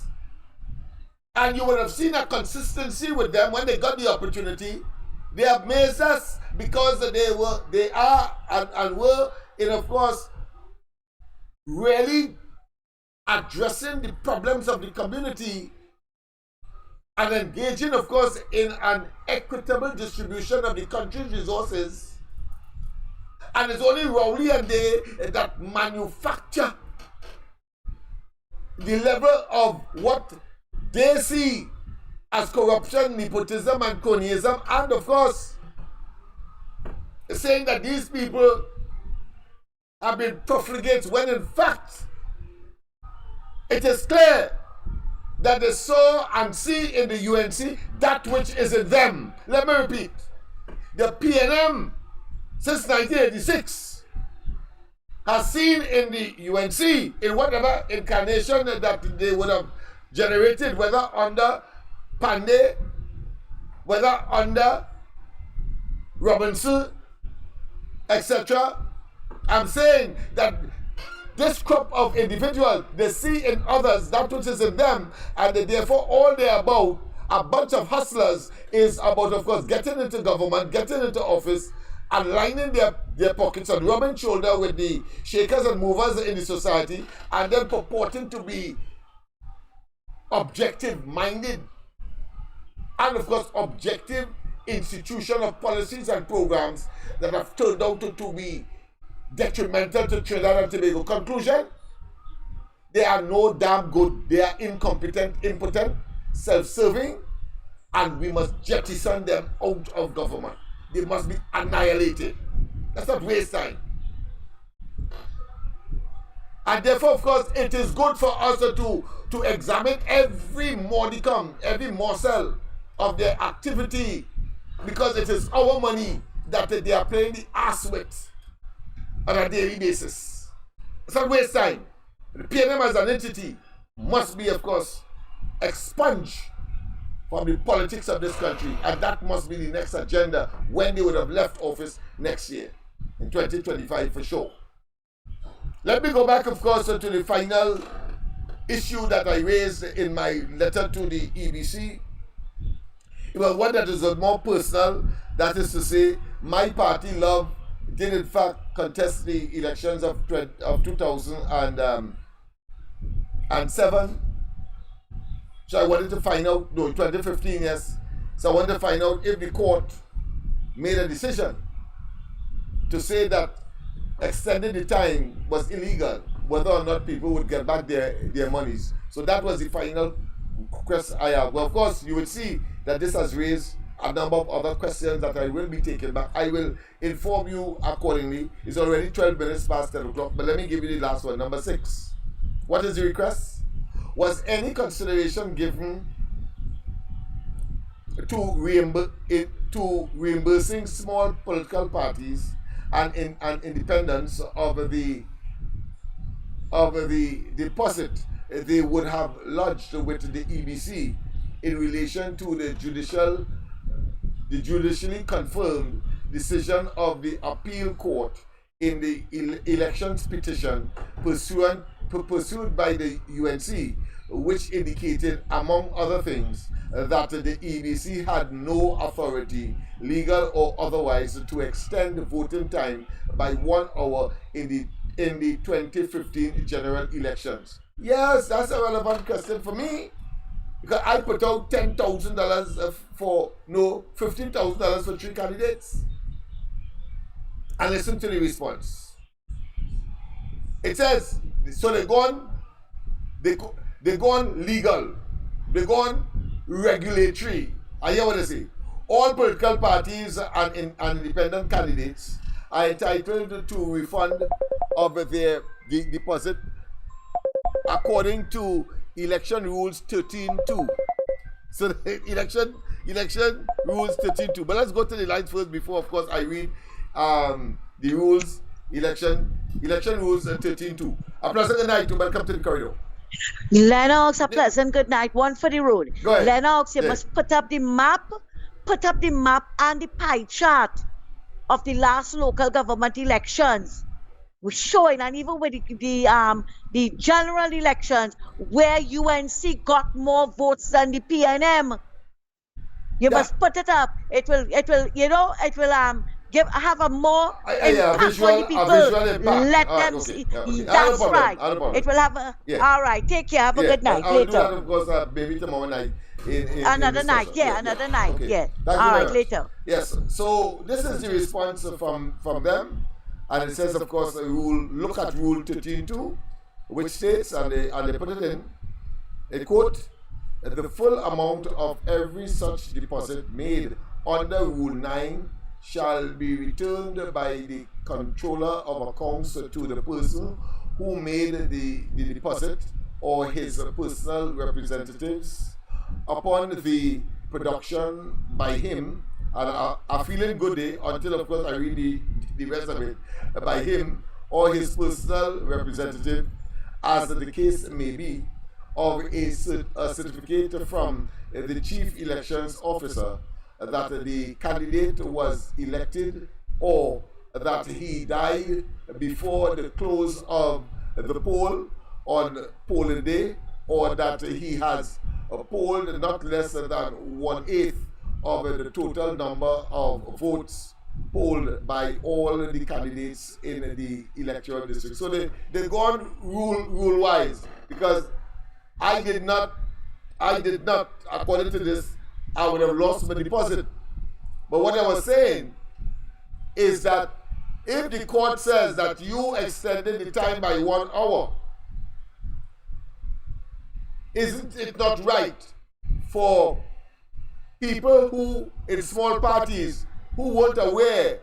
S2: And you would have seen a consistency with them when they got the opportunity. They have amazed us because they were in, of course, really addressing the problems of the community and engaging, of course, in an equitable distribution of the country's resources. And it's only Rowley and they that manufacture the level of what they see as corruption, nepotism, and cronyism, and of course, saying that these people have been profligates, when in fact, it is clear that they saw and see in the UNC that which is in them. Let me repeat. The PNM, since 1986, has seen in the UNC, in whatever incarnation that they would have generated, whether under Pandey, whether under Robinson, etc. I'm saying that this crop of individuals, they see in others that which is in them, and therefore all they're about, a bunch of hustlers, is about, of course, getting into government, getting into office, and lining their pockets and rubbing shoulder with the shakers and movers in the society, and then purporting to be objective-minded and of course objective institution of policies and programs that have turned out to be detrimental to Trinidad and Tobago. Conclusion: they are no damn good. They are incompetent, impotent, self-serving, and we must jettison them out of government. They must be annihilated. Let's not waste time. And therefore, of course, it is good for us to examine every modicum, every morsel of their activity, because it is our money that they are playing the ass with on a daily basis. It's not waste time. The PNM as an entity must be, of course, expunged from the politics of this country, and that must be the next agenda when they would have left office next year, in 2025 for sure. Let me go back, of course, to the final issue that I raised in my letter to the EBC. It was one that is more personal. That is to say, my party, Love, did in fact contest the elections of 2007. So I wanted to find out, no, 2015, yes. So I wanted to find out if the court made a decision to say that extending the time was illegal, whether or not people would get back their monies. So that was the final question I have. Well, of course, you will see that this has raised a number of other questions that I will be taking back. I will inform you accordingly. It's already 12 minutes past 10 o'clock, but let me give you the last one, number 6. What is the request? Was any consideration given to reimbursing small political parties and independents of the deposit they would have lodged with the EBC in relation to the judicially confirmed decision of the appeal court in the elections petition pursued by the UNC, which indicated, among other things, that the EBC had no authority, legal or otherwise, to extend the voting time by 1 hour in the 2015 general elections. Yes, that's a relevant question for me, because I put out $10,000 for $15,000 for 3 candidates. And listen to the response. It says, so they go on legal, they go on regulatory. I hear what they say. All political parties and independent candidates are entitled to refund of their deposit according to election rules 13.2. So the election rules 13.2. But let's go to the lines first before, of course, I read the rules, election rules 13.2. A pleasant good night. Welcome to the corridor.
S5: Lennox, a pleasant good night. One for the road.
S2: Go ahead.
S5: Lennox, you
S2: Yes.
S5: must put up the map and the pie chart of the last local government elections. We're showing, and even with the general elections, where UNC got more votes than the PNM. You must put it up. It will have a more impact for the people.
S2: visual impact.
S5: Let
S2: All right,
S5: them
S2: okay,
S5: see.
S2: yeah, okay.
S5: That's
S2: Not a problem,
S5: right.
S2: not a problem.
S5: It will have a.
S2: Yeah.
S5: All right. Take care. Have a good night.
S2: I will do that,
S5: Later.
S2: of course, maybe tomorrow night.
S5: Another night. Yeah. Another night.
S2: Okay.
S5: Yeah.
S2: Thank you
S5: All
S2: very
S5: right.
S2: much.
S5: Later.
S2: Yes. So this is the response from them, and it says, of course, look at Rule 13.2, which states, and they put it in, a quote, the full amount of every such deposit made under Rule 9 shall be returned by the controller of accounts to the person who made the deposit or his personal representatives upon the production by him, and a feeling good day until, of course, I read the rest of it, by him or his personal representative, as the case may be, of a certificate from the chief elections officer that the candidate was elected, or that he died before the close of the poll on polling day, or that he has polled not less than 1/8 of the total number of votes polled by all the candidates in the electoral district. So they go on rule wise, because I did not, according to this, I would have lost my deposit. But what I was saying is that if the court says that you extended the time by 1 hour, isn't it not right for people who, in small parties, who weren't aware,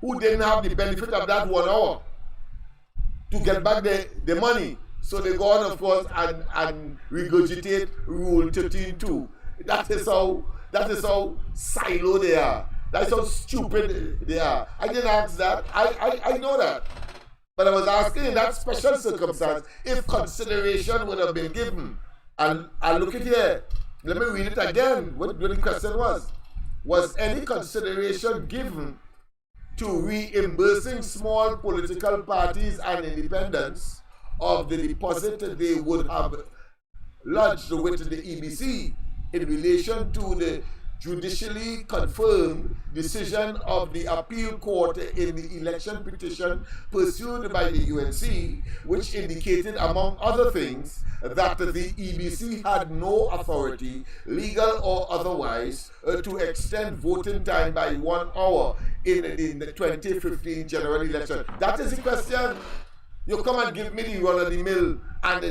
S2: who didn't have the benefit of that 1 hour, to get back the money? So they go on, of course, and regurgitate Rule 13.2. That is how silo they are. That's how stupid they are. I didn't ask that. I know that. But I was asking in that special circumstance if consideration would have been given. And look at here. Let me read it again. What the question was. Was any consideration given to reimbursing small political parties and independents of the deposit they would have lodged with the EBC in relation to the judicially confirmed decision of the appeal court in the election petition pursued by the UNC, which indicated, among other things, that the EBC had no authority, legal or otherwise, to extend voting time by 1 hour in the 2015 general election. That is the question. You come and give me the run of the mill and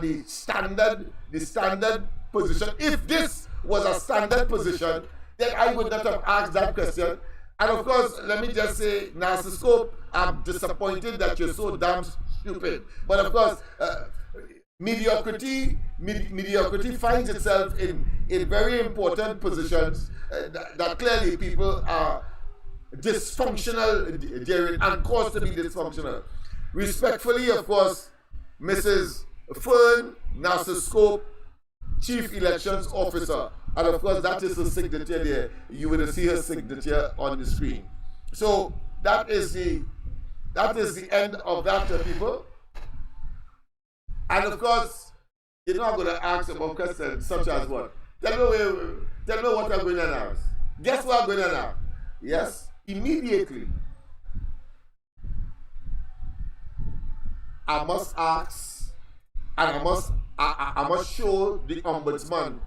S2: the standard position. If this was a standard position, then I would not have asked that question. And of course, let me just say, Narcisscope, I'm disappointed that you're so damn stupid. But of course, mediocrity finds itself in very important positions that clearly people are dysfunctional during and caused to be dysfunctional. Respectfully, of course, Mrs. Fern Narcisscope, Chief Elections Officer, and of course that is her signature there. You will see her signature on the screen. So that is the end of that, people. And of course, you're not going to ask about questions such as what? Tell me what I'm going to announce. Guess what I'm going to announce? Yes, immediately. I must ask, and I must show the ombudsman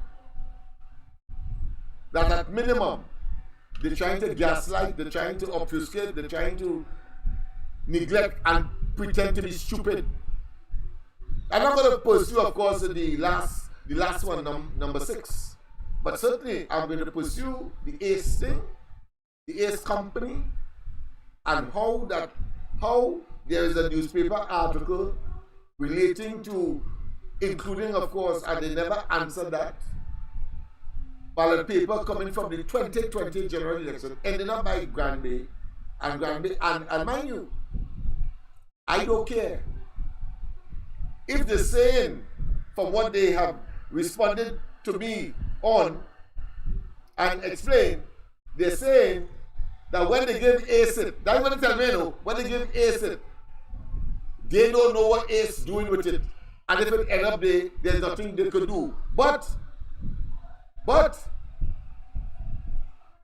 S2: that at minimum they're trying to gaslight, they're trying to obfuscate, they're trying to neglect and pretend to be stupid. I'm not going to pursue, of course, the last one, number 6, but certainly I'm going to pursue the ACE thing, the ACE company, and how there is a newspaper article relating to, including, of course, and they never answered that, ballot paper coming from the 2020 general election, ending up by Granby, and mind you, I don't care. If they're saying, from what they have responded to me on and explained, they're saying that when they give ACE, that's what they tell me, no, when they give ACE, they don't know what ACE is doing with it. And if it end up there, there's nothing they could do. But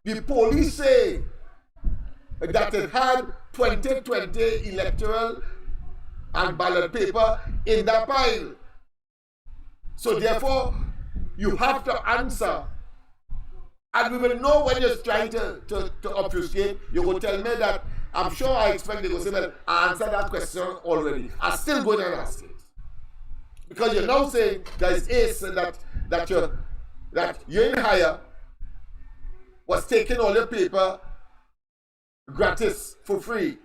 S2: the police say that it had 2020 electoral and ballot paper in that pile. So therefore, you have to answer. And we will know when you're trying to obfuscate. You will tell me that, I'm sure I expect they will say, well, I answered that question already. I'm still going to ask it. Because you're now saying there is ACE that your in hire was taking all your paper gratis for free.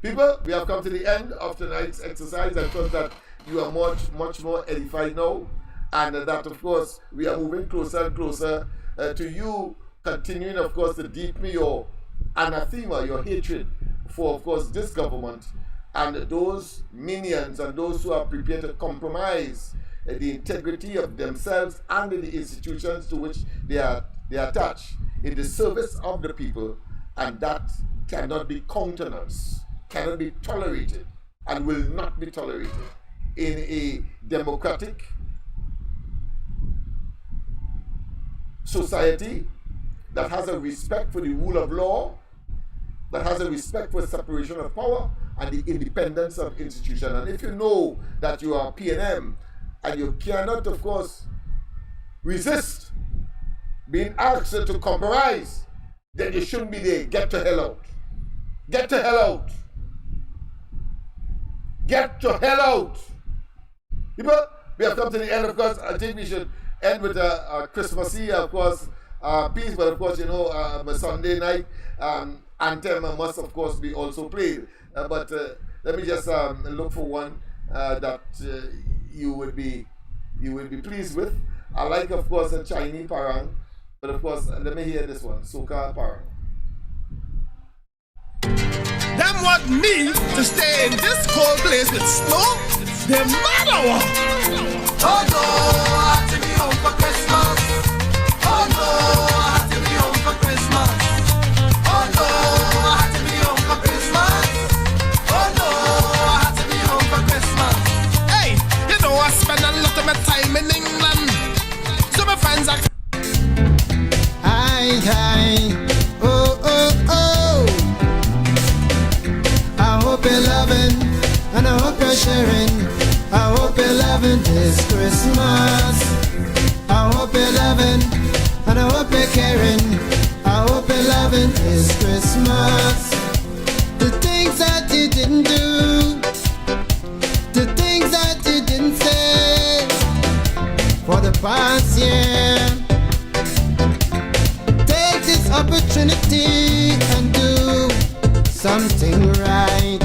S2: People, we have come to the end of tonight's exercise. I trust that you are much more edified now, and that, of course, we are moving closer and closer to you continuing, of course, to deepen your anathema, your hatred for, of course, this government and those minions and those who are prepared to compromise the integrity of themselves and the institutions to which they are attached in the service of the people, and that cannot be countenanced, cannot be tolerated, and will not be tolerated in a democratic society that has a respect for the rule of law, that has a respect for separation of power and the independence of institutions. And if you know that you are PNM and you cannot, of course, resist being asked to compromise, then you shouldn't be there. Get the hell out. Get the hell out. Get the hell out. People, we have come to the end, of course. I think we should end with a Christmassy, of course, piece, but of course, you know, a Sunday night anthem must, of course, be also played. But let me just look for one that you would be pleased with. I like, of course, a Chinese parang, but of course, let me hear this one, Soca parang.
S9: Them want me to stay in this cold place with snow? They matter what?
S10: Oh no, I have to be home for Christmas. Oh no, I have to be home for Christmas. Oh no, I have to be home for Christmas. Oh no, I have to be home for Christmas.
S9: Hey, you know I spend a lot of my time in England. So my friends are
S10: Hi, oh, oh, oh. I hope you're loving, and I hope you're sharing. I hope you're loving this Christmas. I hope you're loving, and I hope you're caring. I hope you're loving this Christmas. The things that you didn't do, the things that you didn't say for the past year. Take this opportunity and do something right.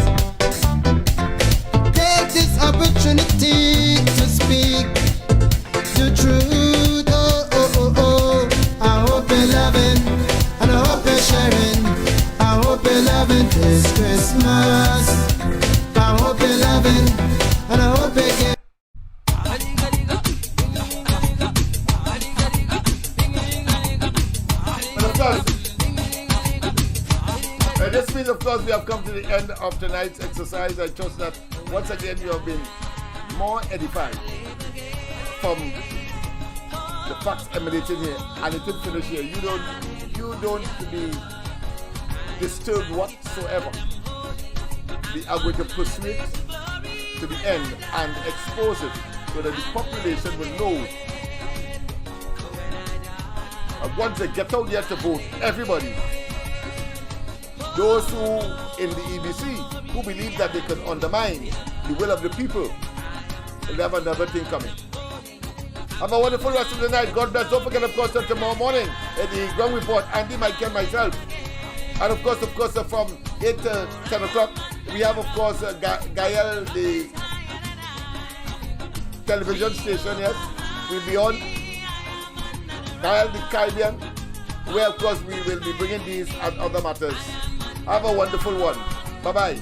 S10: Take this opportunity to speak the truth. Oh, oh, oh, oh. I hope you're loving, and I hope you're sharing. I hope you're loving this Christmas. I hope you're loving, and I hope you're caring.
S2: This means, of course, we have come to the end of tonight's exercise. I trust that once again you have been more edified from the facts emanating here, and it will finish here. You don't be disturbed whatsoever. We are going to pursue it to the end and expose it so that the population will know. And once they get out there to vote, everybody, those who in the EBC who believe that they can undermine the will of the people will have another thing coming. Have a wonderful rest of the night. God bless. Don't forget, of course, that tomorrow morning at the ground report, Andy, Mike, and myself. And of course, from 8 to 10 o'clock, we have, of course, Gael, the television station, yes, will be on. Gael, the Caribbean, where, of course, we will be bringing these and other matters. Have a wonderful one. Bye-bye.